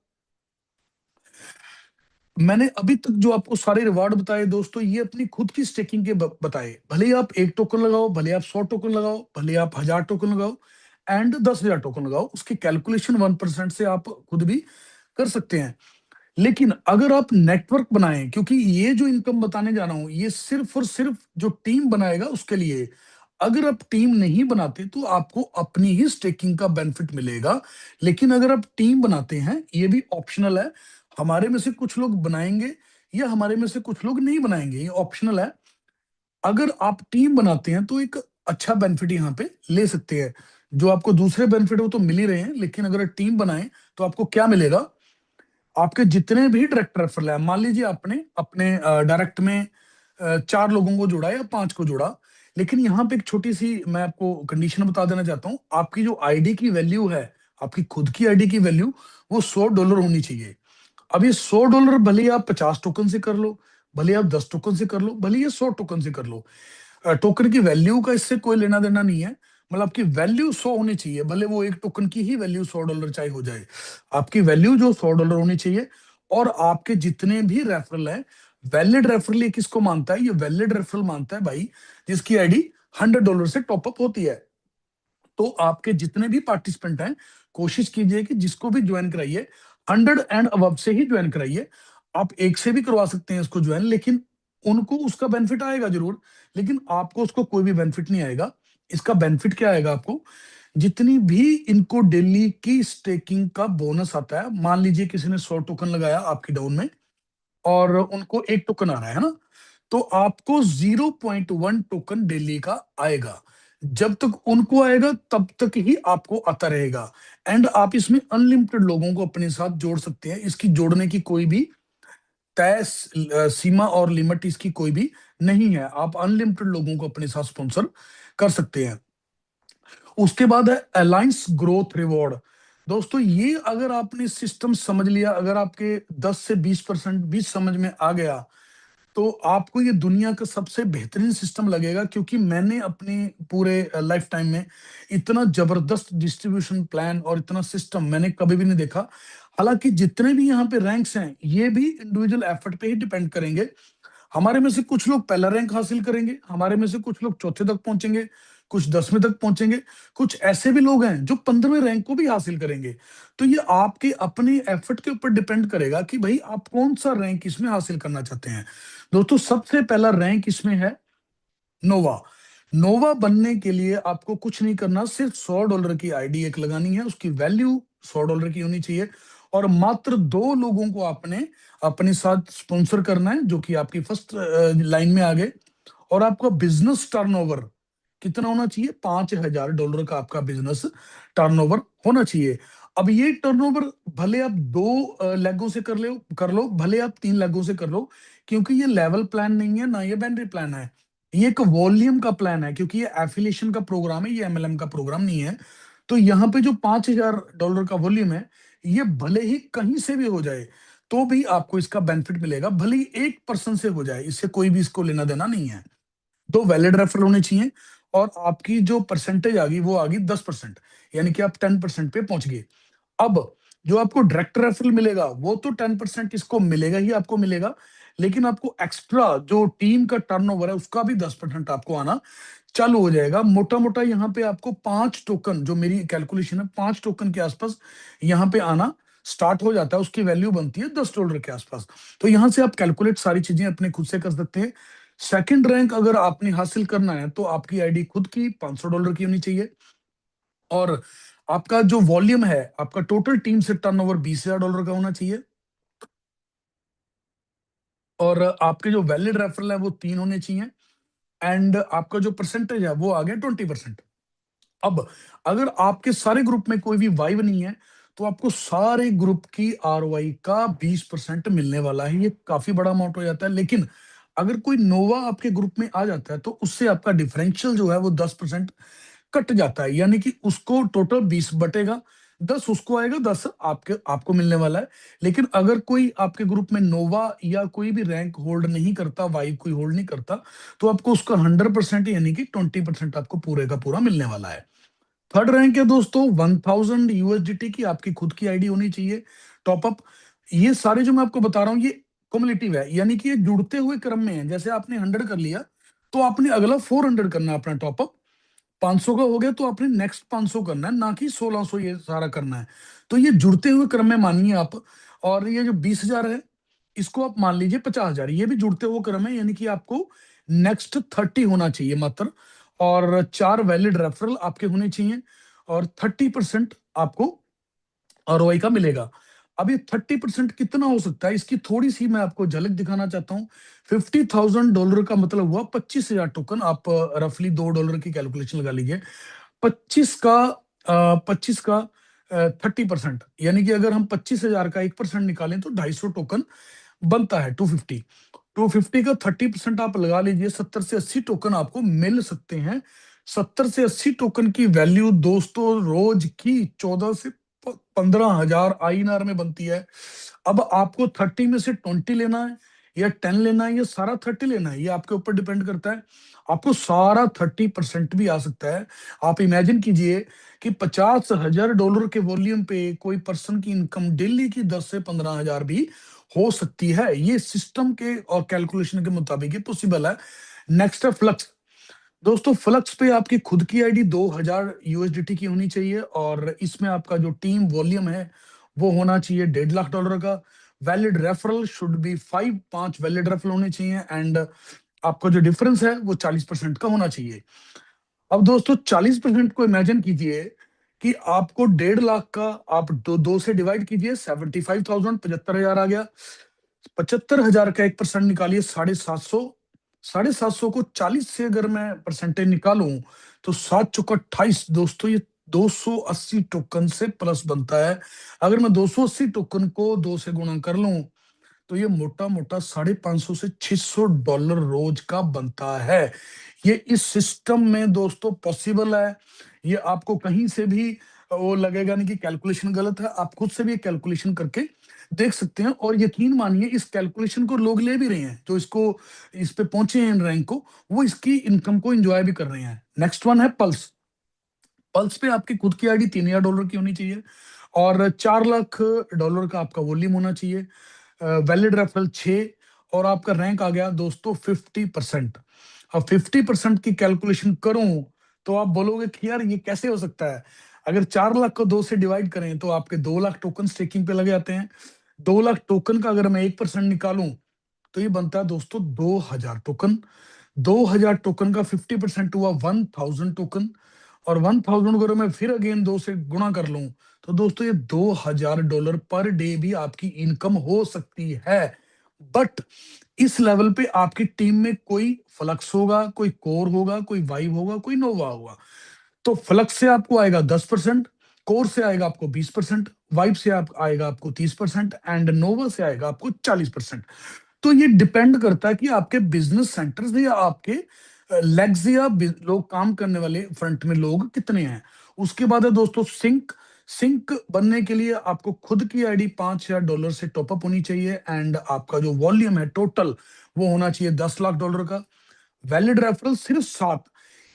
मैंने अभी तक जो आपको सारे रिवार्ड बताए दोस्तों, ये अपनी खुद की स्टेकिंग के बताए। भले ही आप 1 टोकन लगाओ, भले आप 100 टोकन लगाओ, भले आप 1000 टोकन लगाओ एंड 10,000 टोकन लगाओ, उसकी कैलकुलेशन 1% से आप खुद भी कर सकते हैं। लेकिन अगर आप नेटवर्क बनाएं, क्योंकि ये जो इनकम बताने जा रहा हूं ये सिर्फ और सिर्फ जो टीम बनाएगा उसके लिए है। अगर आप टीम नहीं बनाते तो आपको अपनी ही स्टेकिंग का बेनिफिट मिलेगा। लेकिन अगर आप टीम बनाते हैं, ये भी ऑप्शनल है, हमारे में से कुछ लोग बनाएंगे या हमारे में से कुछ लोग नहीं बनाएंगे, ये ऑप्शनल है। अगर आप टीम बनाते हैं तो एक अच्छा बेनिफिट यहाँ पे ले सकते हैं। जो आपको दूसरे बेनिफिट वो तो मिल ही रहे हैं, लेकिन अगर टीम बनाएं तो आपको क्या मिलेगा। आपके जितने भी डायरेक्ट रेफरल है, मान लीजिए आपने अपने डायरेक्ट में 4 लोगों को जोड़ा या 5 को जोड़ा, लेकिन यहाँ पे एक छोटी सी मैं आपको कंडीशन बता देना चाहता हूँ। आपकी जो आईडी की वैल्यू है, आपकी खुद की आईडी की वैल्यू, वो $100 होनी चाहिए। अब ये $100 भले ही आप 50 टोकन से कर लो, भले ही आप 10 टोकन से कर लो, भले ही ये 100 टोकन से कर लो, टोकन की वैल्यू का इससे कोई लेना देना नहीं है। मतलब आपकी वैल्यू 100 होनी चाहिए, भले वो 1 टोकन की ही वैल्यू $100 चाहे हो जाए, आपकी वैल्यू जो $100 होनी चाहिए। और आपके जितने भी रेफरल हैं, वैलिड रेफरल ये किसको मानता है, ये वैलिड रेफरल मानता है भाई जिसकी आईडी $100 से टॉपअप होती है। तो आपके जितने भी पार्टिसिपेंट हैं, कोशिश कीजिए कि जिसको भी ज्वाइन कराइए 100 एंड अबव से ही ज्वाइन कराइए। आप एक से भी करवा सकते हैं इसको ज्वाइन, लेकिन उनको उसका बेनिफिट आएगा जरूर, लेकिन आपको उसको कोई भी बेनिफिट नहीं आएगा। इसका बेनिफिट क्या आएगा आपको, जितनी भी इनको डेली की स्टेकिंग का बोनस आता है। मान लीजिए किसी ने 100 टोकन लगाया आपकी डाउन में और उनको 1 टोकन आ रहा है ना, तो आपको 0.1 टोकन डेली का आएगा। जब तक उनको आएगा तब तक ही आपको आता रहेगा। एंड आप इसमें अनलिमिटेड लोगों को अपने साथ जोड़ सकते हैं। इसकी जोड़ने की कोई भी तय सीमा और लिमिट इसकी कोई भी नहीं है। आप अनलिमिटेड लोगों को अपने साथ स्पॉन्सर कर सकते हैं। उसके बाद है अलायंस ग्रोथ रिवॉर्ड। दोस्तों ये अगर आपने सिस्टम समझ लिया, अगर आपके 10 से 20% भी समझ में आ गया, तो आपको ये दुनिया का सबसे बेहतरीन सिस्टम लगेगा। क्योंकि मैंने अपने पूरे लाइफ टाइम में इतना जबरदस्त डिस्ट्रीब्यूशन प्लान और इतना सिस्टम मैंने कभी भी नहीं देखा। हालांकि जितने भी यहाँ पे रैंक्स हैं ये भी इंडिविजुअल एफर्ट पे ही डिपेंड करेंगे। हमारे में से कुछ लोग पहला रैंक हासिल करेंगे, हमारे में से कुछ लोग चौथे तक पहुंचेंगे, कुछ 10वें तक पहुंचेंगे, कुछ ऐसे भी लोग हैं जो 15वें रैंक को भी हासिल करेंगे। तो ये आपके अपने एफर्ट के ऊपर डिपेंड करेगा कि भाई आप कौन सा रैंक इसमें हासिल करना चाहते हैं। दोस्तों सबसे पहला रैंक इसमें है नोवा। नोवा बनने के लिए आपको कुछ नहीं करना, सिर्फ $100 की आईडी एक लगानी है, उसकी वैल्यू $100 की होनी चाहिए। और मात्र 2 लोगों को आपने अपने साथ स्पॉन्सर करना है जो कि आपकी फर्स्ट लाइन में आ गए। और आपका बिजनेस टर्नओवर कितना होना चाहिए, $5,000 का आपका बिजनेस टर्नओवर होना चाहिए। अब ये टर्नओवर भले आप 2 लेगों से कर लो, भले आप 3 लेगों से कर लो, क्योंकि ये लेवल प्लान नहीं है ना, ये बाइनरी प्लान है। ये एक वॉल्यूम का प्लान है, क्योंकि ये एफिलिएशन का प्रोग्राम है, ये एमएलएम का प्रोग्राम नहीं है। तो यहाँ पे जो $5,000 का वॉल्यूम है, ये भले ही कहीं से भी हो जाए तो भी आपको इसका बेनिफिट मिलेगा। भले ही 1% से हो जाए, इससे कोई भी इसको लेना देना नहीं है। 2 वैलिड रेफरल होने चाहिए और आपकी जो परसेंटेज आ गई वो आ गई 10%, यानी कि आप 10% पे पहुंच गए। अब जो आपको डायरेक्ट रेफरल मिलेगा वो तो 10% इसको मिलेगा ही आपको मिलेगा, लेकिन आपको एक्स्ट्रा जो टीम का टर्नओवर है उसका भी 10% आपको आना चालू हो जाएगा। मोटा मोटा यहाँ पे आपको 5 टोकन, जो मेरी कैलकुलेशन है 5 टोकन के आसपास यहाँ पे आना स्टार्ट हो जाता है। उसकी वैल्यू बनती है $10 के आसपास। तो यहाँ से आप कैलकुलेट सारी चीजें अपने खुद से कर सकते हैं। सेकंड रैंक अगर आपने हासिल करना है तो आपकी आईडी खुद की $500 की होनी चाहिए। और आपका जो वॉल्यूम है, आपका टोटल टीम से टर्नओवर $20,000 का होना चाहिए। और आपके जो वैलिड रेफरल है वो 3 होने चाहिए, एंड आपका जो परसेंटेज है वो आ गया 20%। अब अगर आपके सारे ग्रुप में कोई भी वाइव नहीं है, तो आपको सारे ग्रुप की आरओआई का 20% मिलने वाला है। ये काफी बड़ा अमाउंट हो जाता है। लेकिन अगर कोई नोवा आपके ग्रुप में आ जाता है, तो उससे आपका डिफरेंशियल जो है वो 10% कट जाता है, यानी कि उसको टोटल 20 बटेगा, 10 उसको आएगा, 10 आपको मिलने वाला है। लेकिन अगर कोई आपके ग्रुप में नोवा या कोई भी रैंक होल्ड नहीं करता, वाइव कोई होल्ड नहीं करता, तो आपको उसका 100% यानी कि 20% आपको पूरे का पूरा मिलने वाला है। थर्ड रैंक है दोस्तों 1000 यूएसडीटी की, आपकी खुद की आईडी होनी चाहिए टॉपअप। ये सारे जो मैं आपको बता रहा हूँ ये कम्युलेटिव है, यानी कि ये जुड़ते हुए क्रम में है। जैसे आपने 100 कर लिया, तो आपने अगला 400 करना है अपना टॉपअप। 500 का हो गया तो आपने नेक्स्ट 500 करना है, ना कि 1600 ये सारा करना है। तो ये जुड़ते हुए क्रम में मानिए आप। और ये जो 20,000 है, इसको आप मान लीजिए 50,000, ये भी जुड़ते हुए क्रम है, यानी कि आपको नेक्स्ट 30 होना चाहिए मात्र। और 4 वैलिड रेफरल आपके होने चाहिए, और 30% आपको आरओआई का मिलेगा। अब ये 30% कितना हो सकता है, इसकी थोड़ी सी मैं आपको झलक दिखाना चाहता हूँ। $50,000 का मतलब हुआ 25,000 टोकन। आप रफली $2 की कैलकुलेशन लगा लीजिए। 25 का 30%, यानी कि अगर हम 25,000 का 1% निकालें तो 250 टोकन बनता है। 250 का 30% आप लगा लीजिए, 70 से 80 टोकन आपको मिल सकते हैं। 70 से 80 टोकन की वैल्यू दोस्तों रोज की 14 से 15,000 आईएनआर में बनती है। अब आपको 30 में से 20 लेना है या 10 लेना है या सारा 30 लेना है, ये आपके ऊपर डिपेंड करता है। आपको सारा 30% भी आ सकता है। आप इमेजिन कीजिए कि $50,000 के वॉल्यूम पे कोई पर्सन की इनकम डेली की 10 से 15,000 भी हो सकती है। ये सिस्टम के और कैलकुलेशन के मुताबिक ये पॉसिबल है। नेक्स्ट है फ्लक्स। दोस्तों फ्लक्स पे आपकी खुद की आईडी 2000 यूएसडीटी की होनी चाहिए, और इसमें आपका जो टीम वॉल्यूम है वो होना चाहिए $1.5 लाख का। Valid referral should be 5 valid referral होने चाहिए, एंड आपका जो डिफरेंस है वो 40% का होना चाहिए। अब दोस्तों 40% को इमेजिन कीजिए कि आपको 1.5 लाख का आप दो से डिवाइड कीजिए, 75,000, 75,000 आ गया। 75,000 का 1% निकालिए, 750। 750 को 40 से अगर मैं परसेंटेज निकालूं, तो 7 चौका 28 दोस्तों, ये 280 टोकन से प्लस बनता है। अगर मैं 280 टोकन को 2 से गुणा कर लूं, तो ये मोटा मोटा $550 से $600 रोज का बनता है। ये इस सिस्टम में दोस्तों पॉसिबल है। ये आपको कहीं से भी वो लगेगा नहीं कि कैलकुलेशन गलत है। आप खुद से भी कैलकुलेशन करके देख सकते हैं, और यकीन मानिए इस कैलकुलेशन को लोग ले भी रहे हैं, जो इसको इस पे पहुंचे हैं इन रैंक को, वो इसकी इनकम को एंजॉय भी कर रहे हैं। नेक्स्ट वन है पल्स। पल्स पे आपकी खुद की आईडी $3,000 की होनी चाहिए, और $4 लाख का आपका वॉल्यूम होना चाहिए। वैलिड रेफरल 6, और आपका रैंक आ गया दोस्तों 50%। अब 50% की कैलकुलेशन करूं, तो आप बोलोगे कि यार ये कैसे हो सकता है। अगर 4 लाख को 2 से डिवाइड करें, तो आपके 2 लाख टोकन स्टेकिंग पे लगे जाते हैं। 2 लाख टोकन का अगर मैं 1% निकालूं, तो ये बनता है दोस्तों 2,000 टोकन। 2,000 टोकन का 50% हुआ 1,000 टोकन, और 1,000 अगर मैं फिर अगेन 2 से गुणा कर लूं, तो दोस्तों ये $2,000 पर डे भी आपकी इनकम हो सकती है। बट इस लेवल पे आपकी टीम में कोई फ्लक्स होगा, कोई कोर होगा, कोई वाइव होगा, कोई नोवा होगा। तो फ्लक्स से आपको आएगा 10%, कोर से आएगा आपको 20%, वाइब से आएगा आपको 30%, एंड नोवा से आएगा आपको 40%। तो ये डिपेंड करता है कि आपके बिजनेस सेंटर्स या आपके लेग्स या लोग काम करने वाले फ्रंट में लोग कितने हैं। उसके बाद है दोस्तों सिंक। सिंक बनने के लिए आपको खुद की आईडी $5,000 से टॉपअप होनी चाहिए, एंड आपका जो वॉल्यूम है टोटल वो होना चाहिए $10 लाख का। वैलिड रेफरल सिर्फ 7।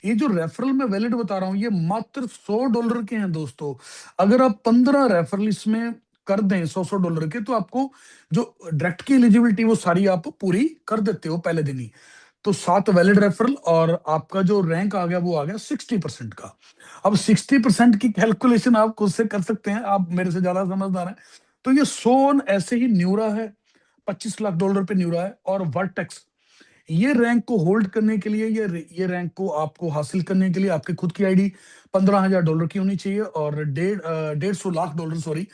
ये जो रेफरल मैं वैलिड बता रहा हूं, ये मात्र $100 के हैं दोस्तों। अगर आप 15 रेफरल इसमें कर दें $100 के, तो आपको जो डायरेक्ट की एलिजिबिलिटी वो सारी आप पूरी कर देते हो पहले दिन ही। तो 7 वैलिड रेफरल, और आपका जो रैंक आ गया वो आ गया 60% का। अब 60% की कैलकुलेशन आप खुद से कर सकते हैं, आप मेरे से ज्यादा समझदार हैं। तो ये सोन ऐसे ही न्यूरा है, $25 लाख पे न्यूरा है। और वर्टेक्स, ये रैंक को होल्ड करने के लिए, ये रैंक को आपको हासिल करने के लिए आपकी खुद की आईडी $15,000 की होनी चाहिए, और 150 लाख डॉलर, सॉरी,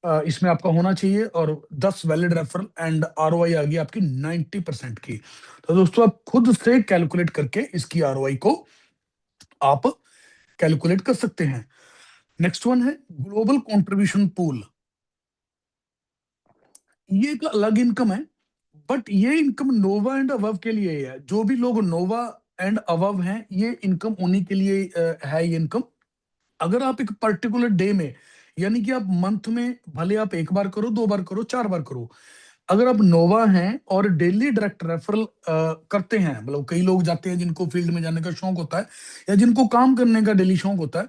इसमें आपका होना चाहिए, और 10 वैलिड रेफरल एंड आरओआई आ गई आपकी 90% की। तो दोस्तों आप खुद से कैलकुलेट करके इसकी आरओआई को आप कैलकुलेट कर सकते हैं। नेक्स्ट वन है ग्लोबल कंट्रीब्यूशन पूल। ये एक अलग इनकम है, बट ये इनकम नोवा एंड अबव के लिए ही है। जो भी लोग नोवा एंड अबव हैं, ये इनकम उन्हीं के लिए है ये इनकम। अगर आप एक पर्टिकुलर डे में, यानी कि आप मंथ में भले आप एक बार करो, दो बार करो, चार बार करो, अगर आप नोवा हैं और डेली डायरेक्ट रेफरल करते हैं, मतलब कई लोग जाते हैं जिनको फील्ड में जाने का शौक होता है या जिनको काम करने का डेली शौक होता है,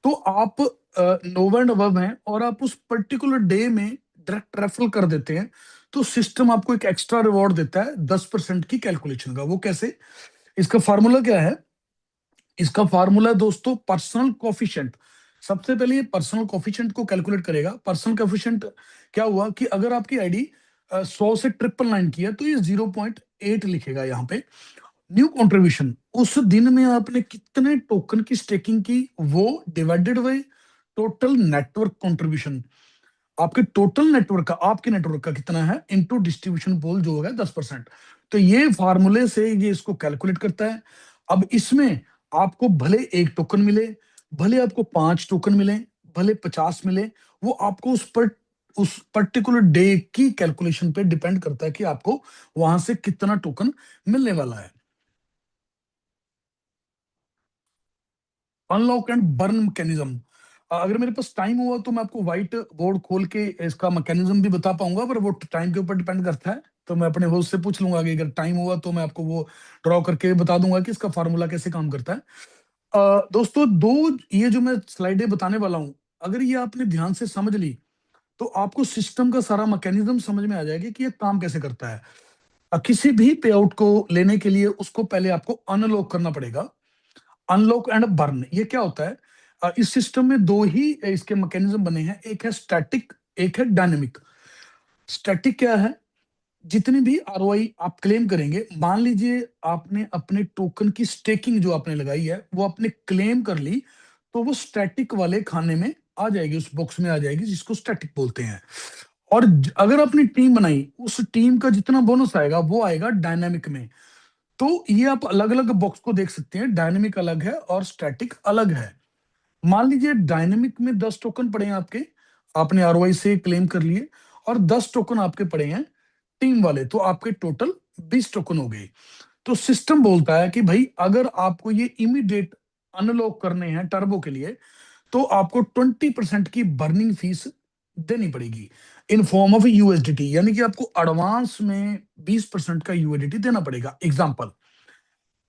तो आप नोवा एंड अबव हैं और आप उस पर्टिकुलर डे में डायरेक्ट रेफरल कर देते हैं, तो सिस्टम आपको एक एक्स्ट्रा रिवॉर्ड देता है 10% की कैलकुलेशन का। वो कैसे? इसका फार्मूला क्या है? इसका फार्मूला है दोस्तों पर्सनल कोफिशिएंट। सबसे पहले ये पर्सनल कोफिशिएंट को कैलकुलेट करेगा। पर्सनल कोफिशिएंट क्या हुआ कि अगर आपकी आईडी 100 से 999 की है, तो ये 0.8 लिखेगा यहाँ पे। न्यू कंट्रीब्यूशन, उस दिन में आपने कितने टोकन की स्टेकिंग की, वो divided by total network contribution. आपके टोटल नेटवर्क का, आपके नेटवर्क का कितना है, इनटू डिस्ट्रीब्यूशन पोल जो होगा 10%। तो ये फार्मूले से ये इसको कैलकुलेट करता है। अब इसमें आपको भले एक टोकन मिले, भले आपको 5 टोकन मिले, भले 50 मिले, वो आपको उस पर्टिकुलर डे की कैलकुलेशन पे डिपेंड करता है कि आपको वहां से कितना टोकन मिलने वाला है। अनलॉक एंड बर्न मैकेनिज्म, अगर मेरे पास टाइम हुआ तो मैं आपको व्हाइट बोर्ड खोल के इसका मैकेनिज्म भी बता पाऊंगा, पर वो टाइम के ऊपर डिपेंड करता है। तो मैं अपने होस्ट से पूछ लूंगा कि अगर टाइम हुआ तो मैं आपको वो ड्रॉ करके बता दूंगा कि इसका फार्मूला कैसे काम करता है। दोस्तों दो ये जो मैं स्लाइडें बताने वाला हूं, अगर ये आपने ध्यान से समझ ली तो आपको सिस्टम का सारा मैकेनिज्म समझ में आ जाएगा कि ये काम कैसे करता है। किसी भी पे आउट को लेने के लिए उसको पहले आपको अनलॉक करना पड़ेगा। अनलॉक एंड बर्न, ये क्या होता है? इस सिस्टम में दो ही इसके मैकेनिज्म बने हैं, एक है स्टैटिक, एक है डायनेमिक। स्टैटिक क्या है? जितनी भी आरओआई आप क्लेम करेंगे, मान लीजिए आपने अपने टोकन की स्टेकिंग जो आपने लगाई है वो आपने क्लेम कर ली, तो वो स्टैटिक वाले खाने में आ जाएगी, उस बॉक्स में आ जाएगी जिसको स्टैटिक बोलते हैं। और अगर आपने टीम बनाई, उस टीम का जितना बोनस आएगा वो आएगा डायनामिक में। तो ये आप अलग अलग बॉक्स को देख सकते हैं, डायनेमिक अलग है और स्टैटिक अलग है। मान लीजिए डायनेमिक में 10 टोकन पड़े हैं आपके, आपने आरओआई से क्लेम कर लिए, और 10 टोकन आपके पड़े हैं टीम वाले, तो आपके टोटल 20 टोकन हो गए। तो सिस्टम बोलता है कि भाई अगर आपको ये इमीडिएट अनलॉक करने हैं टर्बो के लिए, तो आपको 20% की बर्निंग फीस देनी पड़ेगी इन फॉर्म ऑफ यूएसडीटी, यानी कि आपको एडवांस में 20% का यूएसडीटी देना पड़ेगा। एग्जांपल,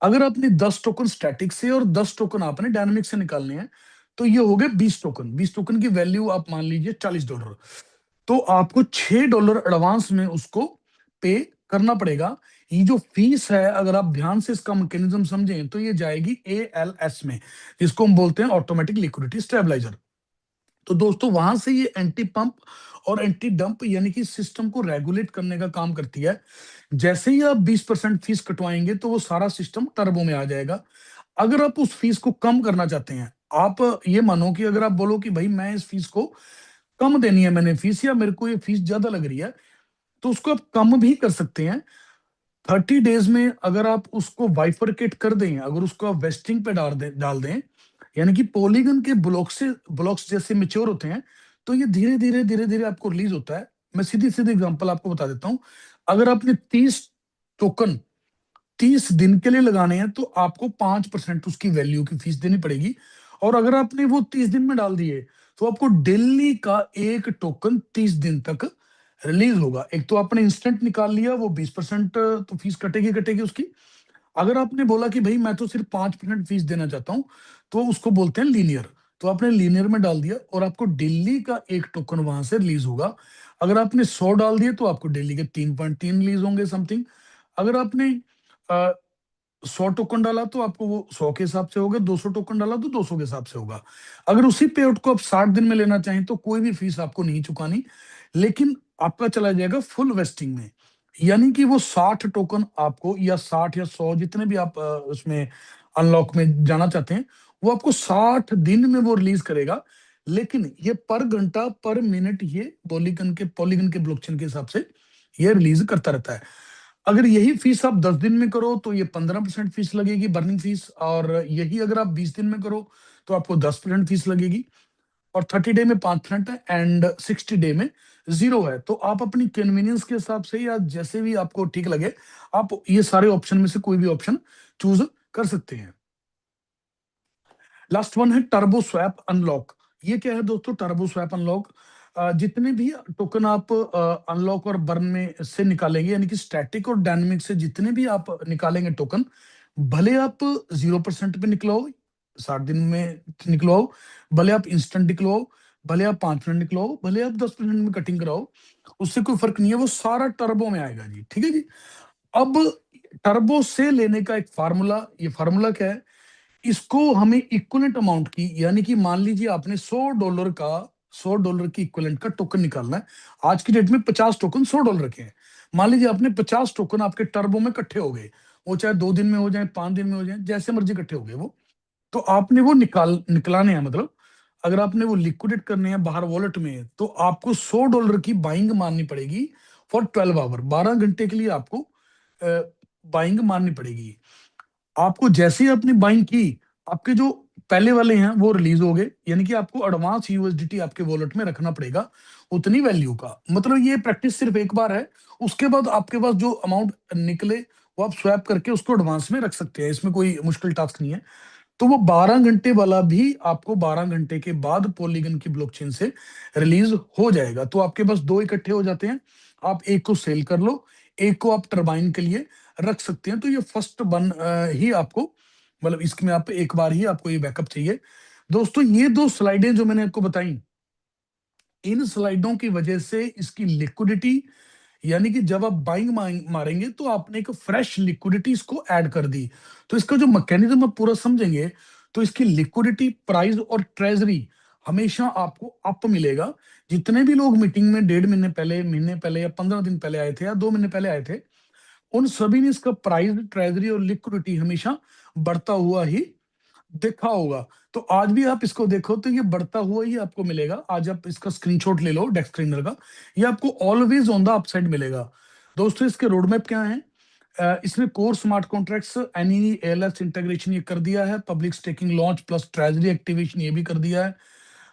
अगर आपने 10 टोकन स्टैटिक से और 10 टोकन आपने डायनामिक से निकालने हैं, तो ये हो गए 20 टोकन। 20 टोकन की वैल्यू आप मान लीजिए $40, तो आपको $6 एडवांस में उसको पे करना पड़ेगा। ये जो फीस है, अगर आप ध्यान से इसका मैकेनिज्म समझें, तो ये जाएगी एएलएस में, जिसको हम बोलते हैं ऑटोमेटिक लिक्विडिटी स्टेबलाइजर। तो दोस्तों वहां से ये एंटी पंप और एंटी डंप, यानी कि सिस्टम को रेगुलेट करने का काम करती है। जैसे ही आप 20% फीस कटवाएंगे तो वो सारा सिस्टम टर्बो में आ जाएगा। अगर आप उस फीस को कम करना चाहते हैं, आप ये मानो कि अगर आप बोलो कि भाई मैं इस फीस को कम देनी है, मैंने फीस, या मेरे को ये फीस ज्यादा लग रही है, तो उसको आप कम भी कर सकते हैं। 30 डेज में अगर आप उसको बाइफरकेट कर दें, अगर उसको आप वेस्टिंग पे डाल दें, यानी कि पॉलीगन के ब्लॉक्स जैसे मेच्योर होते हैं, तो ये धीरे धीरे आपको रिलीज होता है। मैं सीधी सीधी एग्जांपल आपको बता देता हूँ। अगर आपने 30 टोकन 30 दिन के लिए लगाने हैं, तो आपको 5% उसकी वैल्यू की फीस देनी पड़ेगी। और अगर आपने वो 30 दिन में डाल दिए, तो आपको डेली का एक टोकन 30 दिन तक रिलीज होगा। एक तो आपने इंस्टेंट निकाल लिया, वो 20% तो फीस कटेगी कटेगी उसकी। अगर आपने बोला कि भाई मैं तो सिर्फ 5% फीस देना चाहता हूँ, तो उसको बोलते हैं लीनियर। तो आपने लीनियर में डाल दिया और आपको डेली का एक टोकन वहां से रिलीज होगा। अगर आपने 100 डाल दिए, तो आपको डेली के 3.3 रिलीज होंगे समथिंग। अगर आपने 100 टोकन डाला, तो आपको वो 100 के हिसाब से होगा, 200 टोकन डाला तो 200 के हिसाब से होगा। अगर उसी पे आउट को आप 60 दिन में लेना चाहें, तो कोई भी फीस आपको नहीं चुकानी, लेकिन आपका चला जाएगा फुल वेस्टिंग में। यानी कि वो 60 टोकन आपको, या 60 या 100 जितने भी आप उसमें अनलॉक में जाना चाहते हैं, वो आपको 60 दिन में वो रिलीज करेगा। लेकिन ये पर घंटा पर मिनट ये पॉलीगन के ब्लॉकचेन के हिसाब से ये रिलीज करता रहता है। अगर यही फीस आप 10 दिन में करो तो ये 15% फीस लगेगी, बर्निंग फीस। और यही अगर आप 20 दिन में करो तो आपको 10% फीस लगेगी। और 30 डे में 5% है एंड 60 डे में 0 है। तो आप अपनी कन्वीनियंस के हिसाब से या जैसे भी आपको ठीक लगे, आप ये सारे ऑप्शन में से कोई भी ऑप्शन चूज कर सकते हैं। लास्ट वन है टर्बो स्वैप अनलॉक। ये क्या है दोस्तों? टर्बो स्वैप अनलॉक, जितने भी टोकन आप अनलॉक और बर्न में से निकालेंगे, यानी कि स्टैटिक और डायनेमिक से जितने भी आप निकालेंगे टोकन, भले आप 0% पे निकलवाओ, 60 दिन में निकलवाओ, भले आप इंस्टेंट निकलवाओ, भले आप 5 मिनट निकलवाओ, भले आप 10% में कटिंग कराओ, उससे कोई फर्क नहीं है, वो सारा टर्बो में आएगा जी। ठीक है जी। अब टर्बो से लेने का एक फार्मूला, ये फार्मूला क्या है? इसको हमें इक्विवेलेंट अमाउंट की, यानी कि मान लीजिए आपने $100 की इक्विवेलेंट का टोकन निकालना है। आज की डेट में 50 टोकन $100 के हैं। मान लीजिए आपने 50 टोकन आपके टर्बो में इकट्ठे हो गए, वो चाहे 2 दिन में हो जाए, 5 दिन में हो जाए, जैसे मर्जी इकट्ठे हो गए वो, तो आपने वो निकलाने हैं। मतलब अगर आपने वो लिक्विडेट करने हैं बाहर वॉलेट में, तो आपको $100 की बाइंग माननी पड़ेगी फॉर 12 आवर। 12 घंटे के लिए आपको बाइंग माननी पड़ेगी। आपको जैसे ही आपने बाइंग की, आपके जो पहले वाले हैं वो रिलीज हो गए, यानी कि आपको एडवांस यूएसडीटी आपके वॉलेट में रखना पड़ेगा उतनी वैल्यू का। मतलब ये प्रैक्टिस सिर्फ एक बार है, उसके बाद आपके पास जो अमाउंट निकले वो आप स्वैप करके उसको एडवांस में रख सकते हैं, इसमें कोई मुश्किल टास्क नहीं है। तो वो 12 घंटे वाला भी आपको 12 घंटे के बाद पॉलीगन की ब्लॉकचेन से रिलीज हो जाएगा। तो आपके पास दो इकट्ठे हो जाते हैं, आप एक को सेल कर लो, एक को आप टरबाइन के लिए रख सकते हैं। तो ये फर्स्ट वन ही आपको, मतलब इसमें आप एक बार ही आपको ये बैकअप चाहिए। दोस्तों ये दो स्लाइडें जो मैंने आपको बताई, इन स्लाइडों की वजह से इसकी लिक्विडिटी, यानी कि जब आप बाइंग मारेंगे तो आपने एक फ्रेश लिक्विडिटी इसको ऐड कर दी। तो इसका जो मैकेनिज्म आप पूरा समझेंगे तो इसकी लिक्विडिटी, प्राइस और ट्रेजरी हमेशा आपको अप मिलेगा। जितने भी लोग मीटिंग में 1.5 महीने पहले, महीने पहले या 15 दिन पहले आए थे या 2 महीने पहले आए थे, उन सभी ने इसका प्राइस, ट्रेजरी और लिक्विडिटी हमेशा बढ़ता हुआ ही देखा होगा। तो आज भी आप इसको देखो तो ये बढ़ता हुआ ही आपको मिलेगा। आज आप इसका स्क्रीनशॉट ले लो डेस्क स्क्रीनर का, ये आपको ऑलवेज ऑन द अपसाइड मिलेगा। दोस्तों इसके रोड मैप क्या है? इसमें core smart contracts, NE ALS integration ये कर दिया है, public staking launch plus treasury activation ये भी कर दिया है,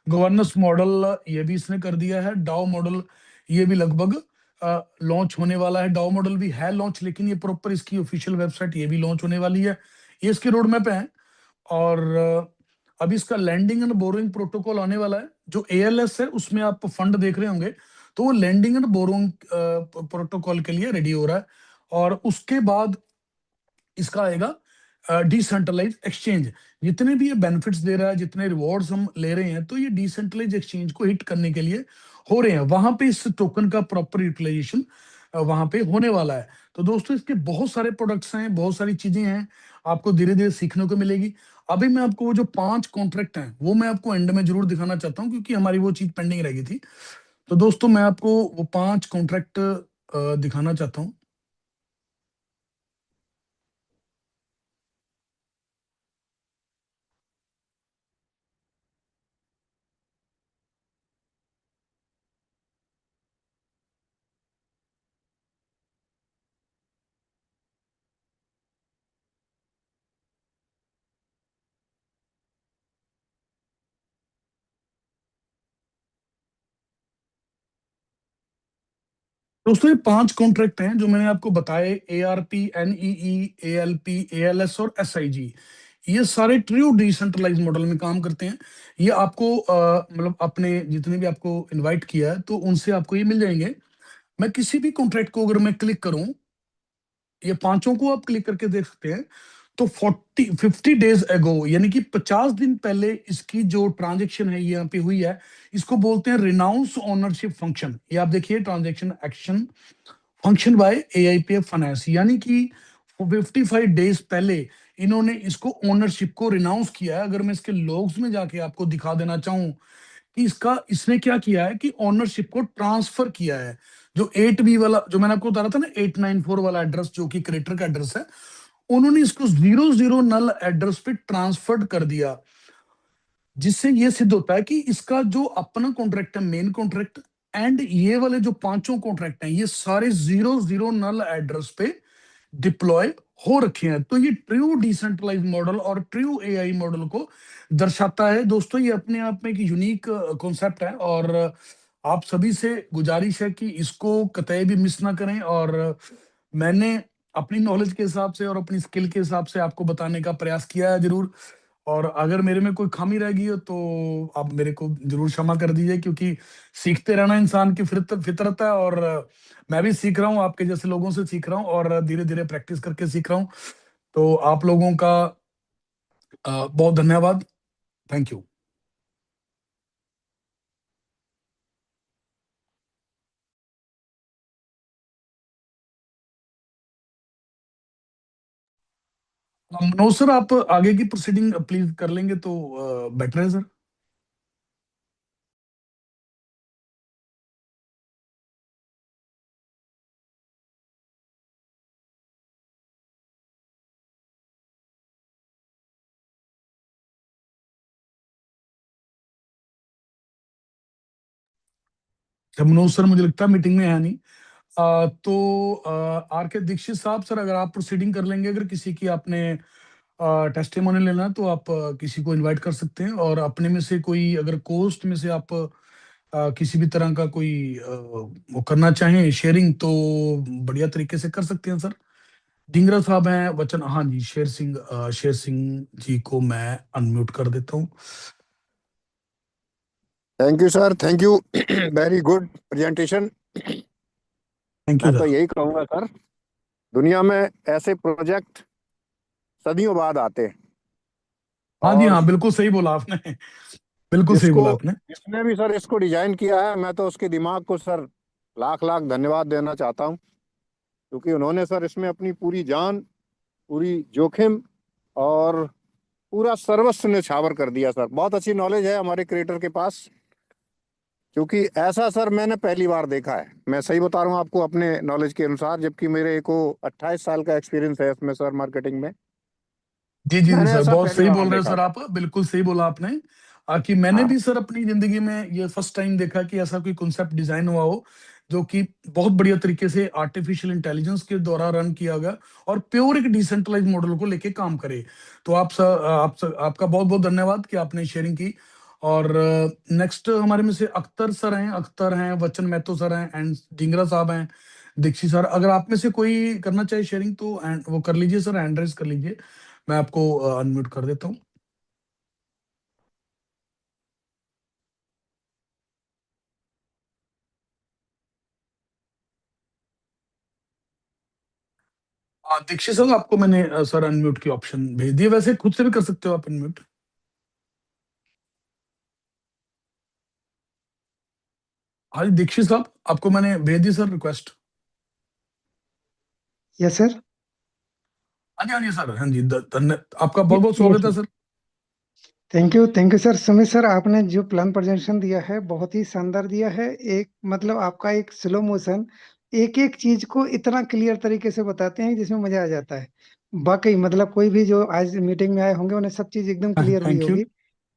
गवर्नेंस मॉडल ये भी इसने कर दिया है, डाओ मॉडल ये भी लगभग लॉन्च होने वाला है। डाओ मॉडल भी है लॉन्च, लेकिन ये प्रॉपर इसकी ऑफिशियल वेबसाइट ये भी लॉन्च होने वाली है। ये इसके रोड मैप है। और अभी इसका लैंडिंग एंड बोरोइंग प्रोटोकॉल आने वाला है। जो एएलएस है उसमें आप फंड देख रहे होंगे, तो वो लैंडिंग एंड बोरोइंग प्रोटोकॉल के लिए रेडी हो रहा है। और उसके बाद इसका आएगा डिसेंट्रलाइज एक्सचेंज। जितने भी ये बेनिफिट्स दे रहा है, जितने रिवॉर्ड्स हम ले रहे हैं, तो ये डिसेंट्रलाइज एक्सचेंज को हिट करने के लिए हो रहे हैं। वहां पे इस टोकन का प्रॉपर यूटिलाइजेशन वहां पे होने वाला है। तो दोस्तों इसके बहुत सारे प्रोडक्ट्स हैं, बहुत सारी चीजें हैं, आपको धीरे धीरे सीखने को मिलेगी। अभी मैं आपको वो जो 5 कॉन्ट्रैक्ट हैं वो मैं आपको एंड में जरूर दिखाना चाहता हूँ, क्योंकि हमारी वो चीज पेंडिंग रह गई थी। तो दोस्तों मैं आपको वो 5 कॉन्ट्रैक्ट दिखाना चाहता हूँ। दोस्तों ये 5 कॉन्ट्रैक्ट हैं जो मैंने आपको बताए, ARP, NEE, ALP, ALS और SIG। ये सारे ट्रू डिसेंट्रलाइज मॉडल में काम करते हैं। ये आपको मतलब अपने जितने भी आपको इनवाइट किया है तो उनसे आपको ये मिल जाएंगे। मैं किसी भी कॉन्ट्रैक्ट को अगर मैं क्लिक करूं, ये पांचों को आप क्लिक करके देख सकते हैं। तो 50 डेज एगो, यानी कि 50 दिन पहले इसकी जो ट्रांजेक्शन है ये यहाँ पे हुई है, इसको बोलते हैं रिनाउंस ओनरशिप फंक्शन। ये आप देखिए, transaction action function by AIPF finance, यानी कि 55 डेज पहले इन्होंने इसको ओनरशिप को रिनाउंस किया है। अगर मैं इसके लॉग्स में जाके आपको दिखा देना चाहूं कि इसका इसने क्या किया है, कि ओनरशिप को ट्रांसफर किया है। जो 8B वाला जो मैंने आपको बता रहा था ना, 894 वाला एड्रेस जो कि क्रिएटर का एड्रेस है, उन्होंने इसको 00 नल एड्रेस पे ट्रांसफर कर दिया। जिससे ये सिद्ध होता है कि इसका जो अपना कॉन्ट्रैक्ट है, मेन कॉन्ट्रैक्ट, एंड ये वाले जो पांचों कॉन्ट्रैक्ट हैं, ये सारे 0 0 नल एड्रेस पे डिप्लॉय हो रखे हैं। तो ये ट्रू डिसेंट्रलाइज मॉडल और ट्रू एआई मॉडल को दर्शाता है। दोस्तों, ये अपने आप में एक यूनिक कॉन्सेप्ट है, और आप सभी से गुजारिश है कि इसको कतई भी मिस ना करें। और मैंने अपनी नॉलेज के हिसाब से और अपनी स्किल के हिसाब से आपको बताने का प्रयास किया है जरूर। और अगर मेरे में कोई खामी रह गई हो तो आप मेरे को जरूर क्षमा कर दीजिए, क्योंकि सीखते रहना इंसान की फितरत है। और मैं भी सीख रहा हूँ, आपके जैसे लोगों से सीख रहा हूँ, और धीरे धीरे प्रैक्टिस करके सीख रहा हूँ। तो आप लोगों का बहुत धन्यवाद। Thank you. मनोज सर, आप आगे की प्रोसीडिंग प्लीज कर लेंगे तो बेटर है सर। जब मनोज सर मुझे लगता है मीटिंग में है नहीं। तो आर के दीक्षित साहब, सर अगर आप प्रोसीडिंग कर लेंगे, अगर किसी की आपने टेस्टिमोनी लेना है तो आप किसी को इनवाइट कर सकते हैं। और अपने में से कोई अगर कोस्ट में से आप किसी भी तरह का कोई वो करना चाहें शेयरिंग, तो बढ़िया तरीके से कर सकते हैं सर। ढींगरा साहब हैं, वचन, हाँ जी, शेर सिंह जी को मैं अनम्यूट कर देता हूँ। Thank you sir, thank you. Very good presentation. Thank you मैं तो सर। यही कहूंगा सर, दुनिया में ऐसे प्रोजेक्ट सदियों बाद आते हैं। हाँ जी, और हाँ, बिल्कुल सही बोला आपने। बिल्कुल सही जिसको बोला आपने। जिसने भी सर इसको डिजाइन किया है, मैं तो उसके दिमाग को सर लाख लाख धन्यवाद देना चाहता हूँ। क्योंकि उन्होंने सर इसमें अपनी पूरी जान, पूरी जोखिम और पूरा सर्वस्व न्यौछावर कर दिया सर। बहुत अच्छी नॉलेज है हमारे क्रिएटर के पास। क्योंकि ऐसा सर मैंने पहली बार देखा है, मैं सही बता रहा हूँ आपको अपने नॉलेज के अनुसार, जबकि मेरे को 28 साल का एक्सपीरियंस है इसमें सर, मार्केटिंग में। जी जी जी मैंने सर, ऐसा बहुत पहली सही बार बोल रहे हैं देखा सर सर। आप, बिल्कुल सही बोला आपने। कि मैंने हाँ भी सर अपनी जिंदगी में ये फर्स्ट टाइम देखा कि ऐसा कोई कॉन्सेप्ट डिजाइन हुआ हो जो कि बहुत बढ़िया तरीके से आर्टिफिशियल इंटेलिजेंस के द्वारा रन किया गया, और प्योर एक डिसेंट्रलाइज मॉडल को लेके काम करे। तो आपका बहुत बहुत धन्यवाद कि आपने शेयरिंग की। और नेक्स्ट हमारे में से अख्तर हैं, वचन महतो सर हैं, एंड ढींगरा साहब हैं, दीक्षित सर। अगर आप में से कोई करना चाहे शेयरिंग तो वो कर लीजिए सर, हैंड रेज कर लीजिए। मैं आपको अनम्यूट कर देता हूँ। दीक्षित सर, आपको मैंने सर अनम्यूट की ऑप्शन भेज दी है। वैसे खुद से भी कर सकते हो आप अनम्यूट। हाँ जी, दीक्षित साहब, आपको मैंने भेज दी सर रिक्वेस्ट। Yes sir. हाँ जी, हाँ जी सर, हाँ जी, धन्य आपका बहुत बहुत यस स्वागत है sir. Sir. Thank you sir. Sumit sir, आपने जो प्लान प्रेजेंटेशन दिया है बहुत ही शानदार दिया है। एक मतलब आपका एक स्लो मोशन एक एक चीज को इतना क्लियर तरीके से बताते हैं जिसमें मजा आ जाता है। वाकई मतलब कोई भी जो आज मीटिंग में आए होंगे उन्हें सब चीज एकदम क्लियर हुई थैंक यू, होगी।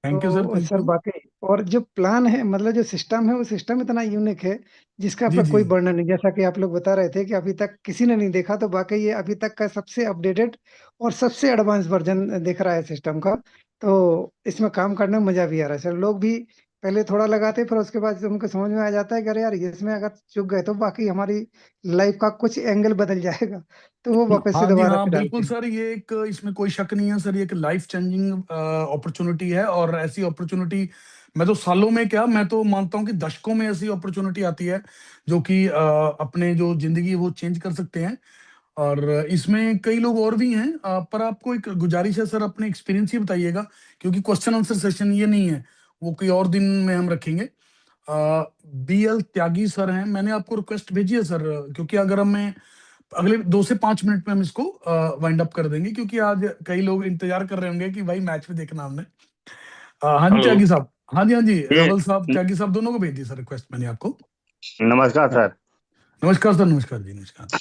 थैंक यू सर, तो थैंक सर यू। वाकई, और जो प्लान है मतलब जो सिस्टम है वो सिस्टम इतना यूनिक है जिसका जी आपका जी। कोई वर्णन नहीं। जैसा कि आप लोग बता रहे थे कि अभी तक किसी ने नहीं देखा, तो वाकई ये अभी तक का सबसे अपडेटेड और सबसे एडवांस वर्जन दिख रहा है सिस्टम का। तो इसमें काम करने में मजा भी आ रहा है सर। लोग भी पहले थोड़ा लगाते, फिर उसके बाद उनको समझ में आ जाता है कि अरे यार इसमें अगर चुक गए तो बाकी हमारी लाइफ का कुछ एंगल बदल जाएगा, तो वो वापस से हाँ जी, दोबारा हाँ, से बिल्कुल डालते हैं। सर, ये एक इसमें कोई शक नहीं है सर, ये एक लाइफ चेंजिंग अपॉर्चुनिटी है। और ऐसी अपॉर्चुनिटी मैं तो सालों में क्या, मैं तो मानता हूँ कि दशकों में ऐसी अपॉर्चुनिटी आती है जो कि अपने जो जिंदगी है वो चेंज कर सकते हैं। और इसमें कई लोग और भी हैं, पर आपको एक गुजारिश है सर, अपने एक्सपीरियंस ही बताइएगा, क्योंकि क्वेश्चन आंसर सेशन ये नहीं है, वो कोई और दिन में हम रखेंगे। BL त्यागी सर हैं, मैंने आपको रिक्वेस्ट भेजी है सर, क्योंकि अगर हमें अगले 2 से 5 मिनट में हम इसको वाइंड अप कर देंगे, क्योंकि आज कई लोग इंतजार कर रहे होंगे कि भाई मैच भी देखना हमने। हाँ जी हेलो। त्यागी साहब, हाँ जी, हाँ जी, ये रवल साहब, त्यागी साहब, दोनों को भेज दी सर रिक्वेस्ट मैंने आपको। नमस्कार सर। नमस्कार सर, नमस्कार जी, नमस्कार।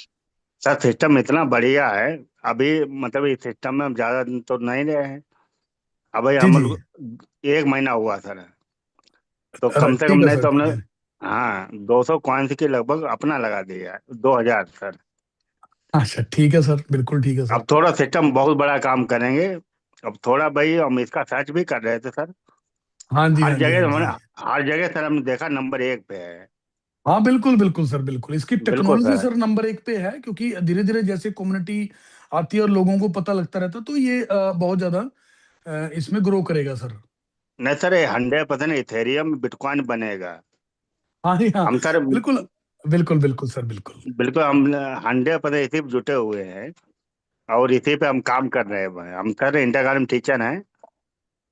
सर सिस्टम इतना बढ़िया है। अभी मतलब इस सिस्टम में हम ज्यादा दिन तो नहीं रहे हैं। अब भाई जी हम जी लोग 1 महीना हुआ सर, तो कम से कम ठीक है नहीं सर, तो ठीक हमने, है। हाँ, 200 कॉइन्स के लगभग अपना लगा दिया है, 2000 सर। अच्छा ठीक है सर, बिल्कुल ठीक है सर। अब थोड़ा सिस्टम बहुत बड़ा काम करेंगे। अब थोड़ा भाई हम इसका सर्च भी कर रहे थे सर। हाँ जी, हर हाँ जी, हाँ जगह हमने, जी। हर जगह सर हमने देखा नंबर 1 पे है। हाँ बिल्कुल बिल्कुल सर, बिल्कुल इसकी बिल्कुल टेक्नोलॉजी सर। सर नंबर 1 पे है, क्योंकि धीरे धीरे जैसे कम्युनिटी आती है और लोगों को पता लगता रहता है, तो ये बहुत ज्यादा इसमें ग्रो करेगा सर। नहीं सर, ये 100% इथेरियम बिटकॉइन बनेगा। हाँ जी हाँ, हम सर, बिल्कुल बिल्कुल बिल्कुल सर, बिल्कुल। बिल्कुल हम 100% इसी पे जुटे हुए हैं और इसी पे हम काम कर रहे हैं। हम सर इंटर टीचर हैं,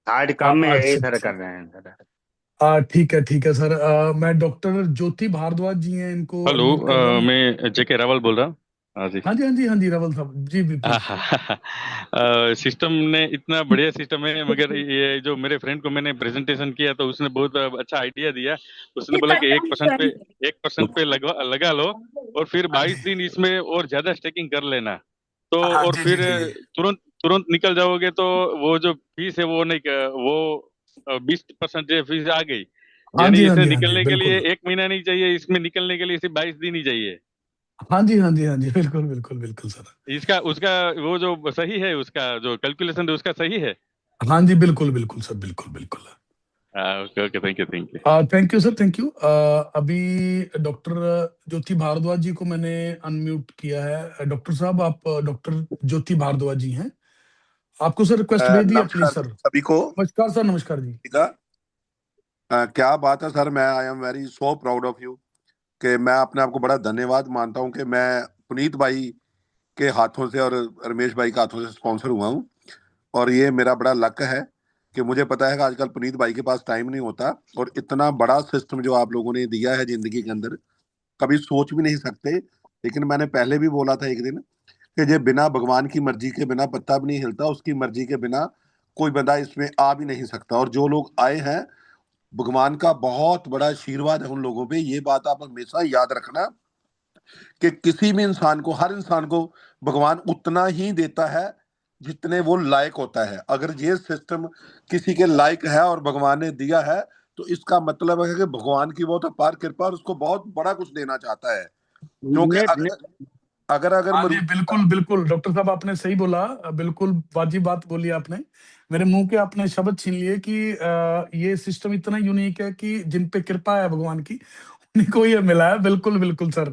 हार्ड काम में यही अच्छा सर अच्छा। कर रहे हैं सर। ठीक है सर। मैं डॉक्टर ज्योति भारद्वाज जी हैं, इनको हेलो, अनम्यूट कर रहा हूँ। मैं जेके रावल बोल रहा हूँ। हाँ जी। हाँ जी, हाँ जी, हाँ जी, रावल साहब जी, भी प्लीज। सिस्टम ने इतना बढ़िया सिस्टम है, मगर ये जो मेरे फ्रेंड को मैंने प्रेजेंटेशन किया तो उसने बहुत अच्छा आइडिया दिया। उसने बोला कि 1% पे लगा लो और फिर हाँ जी 22 दिन इसमें और ज्यादा स्टेकिंग कर लेना, तो हाँ और जी जी फिर जी। तुरंत तुरंत निकल जाओगे, तो वो जो फीस है वो नहीं, वो 20% फीस आ गई। हाँ यानी जी, हाँ इसे जी, हाँ जी, निकलने के लिए बिल्कुल। 1 महीना नहीं चाहिए, इसमें निकलने के लिए सिर्फ 22 दिन ही चाहिए। हाँ जी, हाँ जी, हाँ जी, बिल्कुल बिल्कुल बिल्कुल सर। इसका उसका वो जो सही है, उसका जो कैलकुलेशन है उसका सही है। हाँ जी, बिल्कुल बिल्कुल सर, बिल्कुल बिल्कुल। Okay okay, thank you thank you. Thank you sir, thank you. अभी डॉक्टर ज्योति भारद्वाज जी को मैंने अनम्यूट किया है। डॉक्टर साहब, आप डॉक्टर ज्योति भारद्वाज जी हैं, आपको सर रिक्वेस्ट भेज दिया, प्लीज नमस्कार सर। सभी को। नमस्कार सर, नमस्कार जी। ठीक है। क्या बात है सर, मैं I am very so proud of you कि मैं अपने आप को बड़ा धन्यवाद मानता हूं कि मैं पुनीत भाई के हाथों से और रमेश भाई के हाथों से स्पॉन्सर हुआ हूं। और ये मेरा बड़ा लक है कि मुझे पता है कि आजकल पुनीत भाई के पास टाइम नहीं होता, और इतना बड़ा सिस्टम जो आप लोगों ने दिया है जिंदगी के अंदर, कभी सोच भी नहीं सकते। लेकिन मैंने पहले भी बोला था एक दिन कि ये बिना भगवान की मर्जी के बिना पत्ता भी नहीं हिलता, उसकी मर्जी के बिना कोई बंदा इसमें आ भी नहीं सकता। और जो लोग आए हैं, भगवान का बहुत बड़ा आशीर्वाद है उन लोगों पे। ये बात आप हमेशा याद रखना कि किसी भी इंसान को, हर इंसान को भगवान उतना ही देता है जितने वो लायक होता है। अगर ये सिस्टम किसी के लायक है और भगवान ने दिया है, तो इसका मतलब है कि भगवान की बहुत अपार कृपा और उसको बहुत बड़ा कुछ देना चाहता है। क्योंकि नेट अगर नेट अगर अगर हाँ जी, मरुस्थल बिल्कुल बिल्कुल डॉक्टर साहब, आपने सही बोला। बिल्कुल वाजिब बात बोली आपने। मेरे मुंह के आपने शब्द छीन लिए कि ये सिस्टम इतना यूनिक है कि जिन पे कृपा है भगवान की, उन्हीं को ये मिला है। बिल्कुल बिल्कुल सर।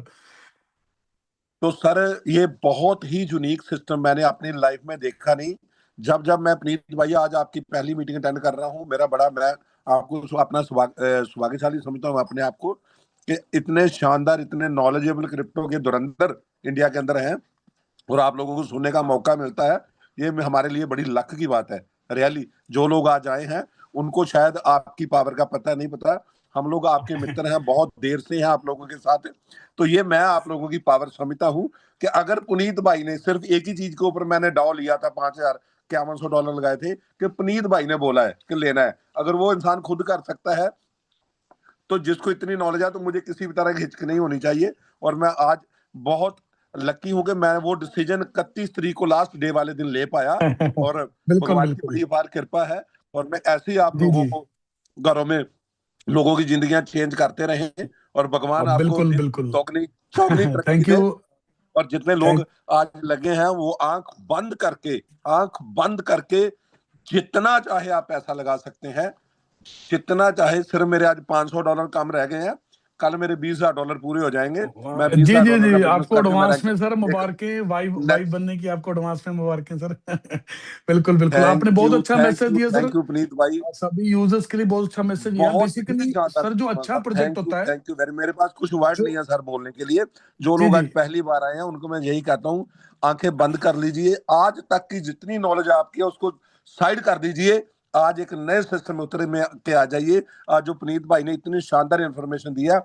तो सर, ये बहुत ही यूनिक सिस्टम मैंने अपनी लाइफ में देखा नहीं। जब जब मैं पुनीत भाई आज आपकी पहली मीटिंग अटेंड कर रहा हूँ, मेरा बड़ा, मैं आपको अपना सौभाग्यशाली समझता हूँ अपने आप को कि इतने शानदार, इतने नॉलेजेबल क्रिप्टो के धुरंधर इंडिया के अंदर हैं और आप लोगों को सुनने का मौका मिलता है। ये हमारे लिए बड़ी लक की बात है। रियली जो लोग आज आए हैं उनको शायद आपकी पावर का पता नहीं पता। हम लोग आपके मित्र हैं, बहुत देर से हैं आप लोगों के साथ। तो ये मैं आप लोगों की पावर समझता हूँ कि अगर पुनीत भाई ने सिर्फ एक ही चीज के ऊपर, मैंने डाउ लिया था, $5,5100 लगाए थे कि पुनीत भाई ने बोला है कि लेना है, अगर वो इंसान खुद कर सकता है तो जिसको इतनी नॉलेज है, तो मुझे किसी भी तरह की हिचक नहीं होनी चाहिए। और मैं आज बहुत लकी हूं कि मैं वो डिसीजन 31 तारीख को लास्ट डे वाले दिन ले पाया। और बिल्कुल भगवान की बिल्कुल। बड़ी अपार कृपा है। और मैं ऐसे ही आप जी लोगों जी। को घरों में लोगों की जिंदगियां चेंज करते रहे और भगवान अब आपको बिल्कुल दिन बिल्कुल। चौगनी चौगनी तरक्की थैंक यू। दे। और जितने थैंक लोग आज लगे हैं वो आंख बंद करके जितना चाहे आप पैसा लगा सकते हैं, जितना चाहे। सिर्फ मेरे आज $500 कम रह गए हैं, कल मेरे $20,000 पूरे हो जाएंगे। मैं बीस जी हजार जी डॉलर का जी, बिजनेस आपको करके मैं एडवांस रैंक में सर एक मुबारकें, वाइफ वाइफ नेक्स्ट। बनने की आपको एडवांस में मुबारकें सर। बिल्कुल बिल्कुल, आपने बहुत अच्छा मैसेज दिया सर। थैंक यू पुनीत भाई। सभी यूजर्स के लिए बहुत अच्छा मैसेज दिया। बहुत ही बेसिकली शानदार सर, जो सिस्टम है अच्छा सर। प्रोजेक्ट होता है, थैंक यू वेरी, मेरे पास कुछ वर्ड जो नहीं है सर बोलने के लिए। जो जी लोग जी आज पहली बार आए हैं उनको मैं यही कहता हूँ, आंखें बंद कर लीजिए। आज तक की जितनी नॉलेज आपकी है उसको साइड कर दीजिए। आज एक नए सिस्टम में उतरे में के आ जाइए। आज जो पुनीत भाई ने इतनी शानदार इंफॉर्मेशन दिया,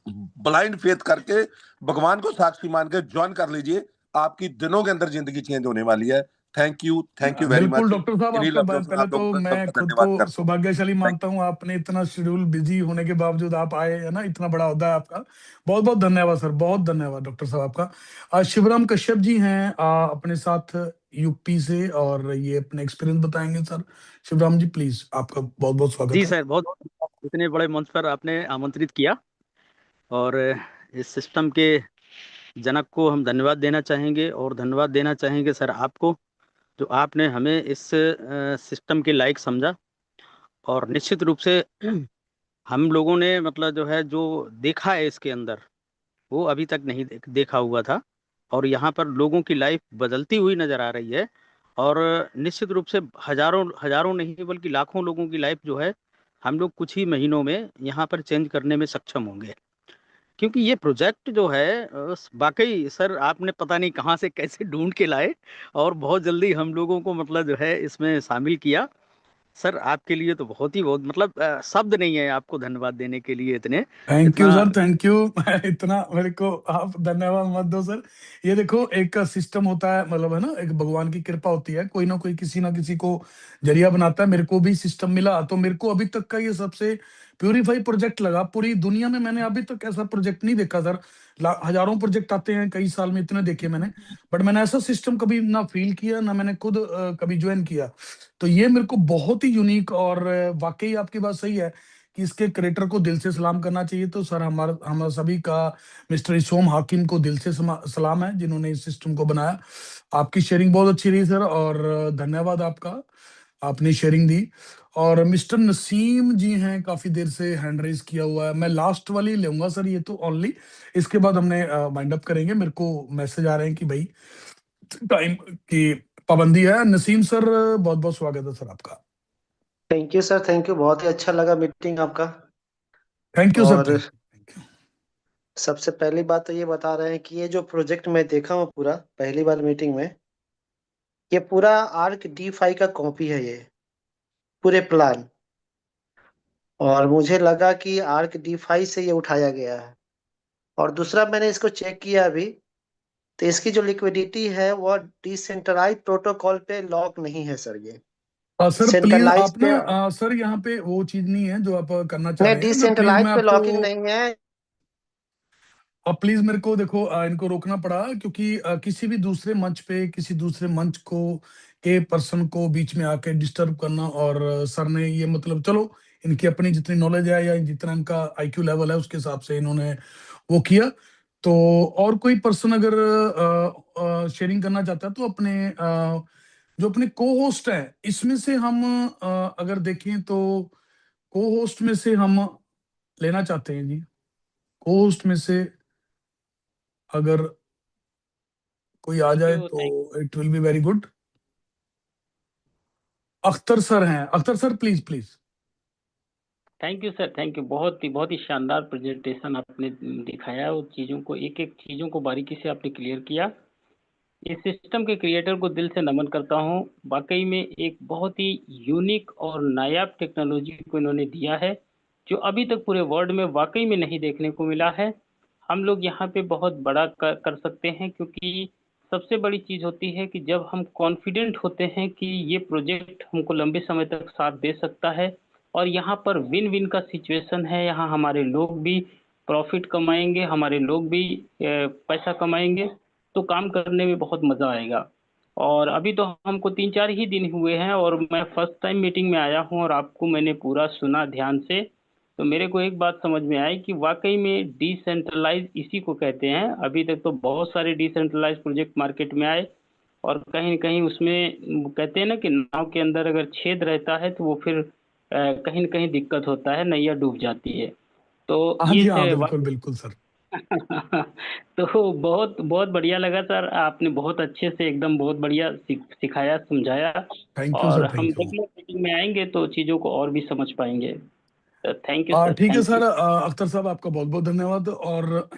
ब्लाइंड फेथ करके भगवान को साक्षी मान के ज्वाइन कर लीजिए। आपकी दिनों के अंदर जिंदगी चेंज होने वाली है। थैंक यू वेरी बिल्कुल मच। डॉक्टर साहब, इन्हीं आपका लफ्जों से पहले आप तो लोगों का मैं सबका खुद को धन्यवाद करता हूँ। सौभाग्यशाली थैंक मानता हूँ। आपने इतना शेड्यूल बिजी होने के बावजूद आप आए, है ना, इतना बड़ा ओहदा है आपका। बहुत बहुत धन्यवाद सर, बहुत धन्यवाद डॉक्टर साहब आपका। शिवराम कश्यप जी हैं अपने साथ यूपी से और ये अपने एक्सपीरियंस बताएंगे सर। शिवराम जी प्लीज, आपका बहुत बहुत स्वागत जी है। सर, बहुत इतने बड़े मंच पर आपने आमंत्रित किया, और इस सिस्टम के जनक को हम धन्यवाद देना चाहेंगे, और धन्यवाद देना चाहेंगे सर आपको, जो आपने हमें इस सिस्टम के लायक समझा। और निश्चित रूप से हम लोगों ने मतलब जो है, जो देखा है इसके अंदर, वो अभी तक नहीं देखा हुआ था, और यहाँ पर लोगों की लाइफ बदलती हुई नजर आ रही है। और निश्चित रूप से हजारों हजारों नहीं बल्कि लाखों लोगों की लाइफ जो है, हम लोग कुछ ही महीनों में यहाँ पर चेंज करने में सक्षम होंगे। क्योंकि ये प्रोजेक्ट जो है वाकई सर आपने पता नहीं कहाँ से कैसे ढूंढ के लाए, और बहुत जल्दी हम लोगों को मतलब जो है इसमें शामिल किया। सर आपके लिए तो बहुत ही बहुत मतलब शब्द नहीं है आपको धन्यवाद देने के लिए इतने थैंक यू इतना। Sir, thank you. इतना मेरे को आप धन्यवाद मत दो सर। ये देखो, एक सिस्टम होता है, मतलब है ना, एक भगवान की कृपा होती है, कोई ना कोई किसी ना किसी को जरिया बनाता है। मेरे को भी सिस्टम मिला, तो मेरे को अभी तक का ये सबसे प्यूरिफाई प्रोजेक्ट लगा पूरी दुनिया में। मैंने अभी तक ऐसा प्रोजेक्ट नहीं देखा सर। हजारों प्रोजेक्ट आते हैं कई साल में, इतने देखे मैंने, बट मैंने ऐसा सिस्टम कभी ना फील किया, ना मैंने खुद कभी ज्वाइन किया। तो ये मेरे को बहुत ही यूनिक, और वाकई आपकी बात सही है कि इसके क्रिएटर को दिल से सलाम करना चाहिए। तो सर हमारा सभी का मिस्टर सोम हाकिम को दिल से सलाम है, जिन्होंने इस सिस्टम को बनाया। आपकी शेयरिंग बहुत अच्छी रही सर, और धन्यवाद आपका, आपने शेयरिंग दी। और मिस्टर नसीम जी हैं, काफी देर से हैंड रेज किया हुआ है। मैं लास्ट वाली लूंगा सर, ये तो ओनली, इसके बाद हमने वाइंड अप करेंगे। मेरे को मैसेज आ रहे हैं कि भाई टाइम की पाबंदी है। नसीम सर, बहुत बहुत स्वागत है सर आपका। Thank you sir, thank you. बहुत ही अच्छा लगा मीटिंग आपका। थैंक यू सर, और थैंक यू। सबसे पहली बात तो ये बता रहे हैं कि ये जो प्रोजेक्ट मैं देखा हूँ पूरा पहली बार मीटिंग में, ये पूरा आर्क D5 का कॉपी है ये पूरे प्लान। और मुझे लगा कि आर्क D5 से ये उठाया गया है। और दूसरा, मैंने इसको चेक किया अभी, तो इसकी जो लिक्विडिटी है वो डिसेंट्रलाइज प्रोटोकॉल पे लॉक नहीं है सर। ये सर प्लीज सेंट्रलाइज आप पे, ना सर यहाँ पे वो चीज नहीं है जो आप करना चाह नहीं, रहे हैं ना, प्लीज डिसेंट्रलाइज मैं पे आपको, लॉकिंग नहीं है। और प्लीज मेरे को देखो, इनको रोकना पड़ा क्योंकि किसी भी दूसरे मंच पे किसी दूसरे मंच को के पर्सन को बीच में आके डिस्टर्ब करना, और सर ने ये मतलब, चलो इनकी अपनी जितनी नॉलेज है या जितना इनका IQ लेवल है उसके हिसाब से इन्होंने वो किया। तो और कोई पर्सन अगर शेयरिंग करना चाहता है तो अपने जो अपने को होस्ट है इसमें से हम अगर देखें तो को होस्ट में से हम लेना चाहते हैं जी। को होस्ट में से अगर कोई आ जाए तो it will be very good. Akhtar sir हैं, Akhtar sir please please. Thank you sir, thank you. बहुत ही शानदार प्रेजेंटेशन आपने दिखाया, और चीज़ों को एक एक चीज़ों को बारीकी से आपने क्लियर किया। इस सिस्टम के क्रिएटर को दिल से नमन करता हूँ। वाकई में एक बहुत ही यूनिक और नायाब टेक्नोलॉजी को इन्होंने दिया है, जो अभी तक पूरे वर्ल्ड में वाकई में नहीं देखने को मिला है। हम लोग यहाँ पे बहुत बड़ा कर सकते हैं, क्योंकि सबसे बड़ी चीज़ होती है कि जब हम कॉन्फिडेंट होते हैं कि ये प्रोजेक्ट हमको लंबे समय तक साथ दे सकता है, और यहाँ पर विन विन का सिचुएशन है। यहाँ हमारे लोग भी प्रॉफिट कमाएंगे, हमारे लोग भी पैसा कमाएंगे, तो काम करने में बहुत मज़ा आएगा। और अभी तो हमको 3-4 ही दिन हुए हैं, और मैं फर्स्ट टाइम मीटिंग में आया हूँ, और आपको मैंने पूरा सुना ध्यान से। तो मेरे को एक बात समझ में आई कि वाकई में डिसेंट्रलाइज इसी को कहते हैं। अभी तक तो बहुत सारे डिसेंट्रलाइज प्रोजेक्ट मार्केट में आए, और कहीं न कहीं उसमें कहते हैं ना कि नाव के अंदर अगर छेद रहता है तो वो फिर कहीं न कहीं दिक्कत होता है, नैया डूब जाती है। तो हाँ ये जी, हाँ है बिल्कुल बिल्कुल सर। तो बहुत बहुत बढ़िया लगा सर, आपने बहुत अच्छे से एकदम बहुत बढ़िया सिखाया, समझाया। थैंक यू और सर, हम थैंक यू। रेगुलर मीटिंग में आएंगे तो चीज़ों को और भी समझ पाएंगे। थैंक यू सर, ठीक है थैंक सर, यू। अख्तर साहब आपका बहुत बहुत धन्यवाद। और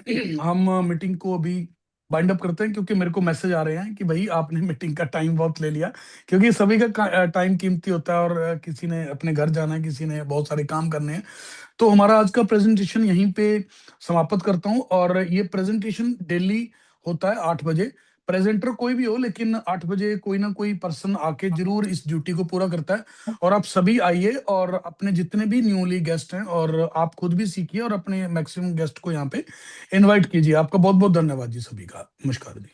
हम मीटिंग को अभी बाइंड अप करते हैं, क्योंकि मेरे को मैसेज आ रहे हैं कि भाई आपने मीटिंग का टाइम बहुत ले लिया, क्योंकि सभी का टाइम कीमती होता है, और किसी ने अपने घर जाना है, किसी ने बहुत सारे काम करने हैं। तो हमारा आज का प्रेजेंटेशन यहीं पे समाप्त करता हूं। और ये प्रेजेंटेशन डेली होता है 8 बजे। प्रेजेंटर कोई भी हो, लेकिन 8 बजे कोई ना कोई पर्सन आके जरूर इस ड्यूटी को पूरा करता है। और आप सभी आइए, और अपने जितने भी न्यूली गेस्ट हैं, और आप खुद भी सीखिए, और अपने मैक्सिमम गेस्ट को यहाँ पे इनवाइट कीजिए। आपका बहुत बहुत धन्यवाद जी सभी का। नमस्कार जी।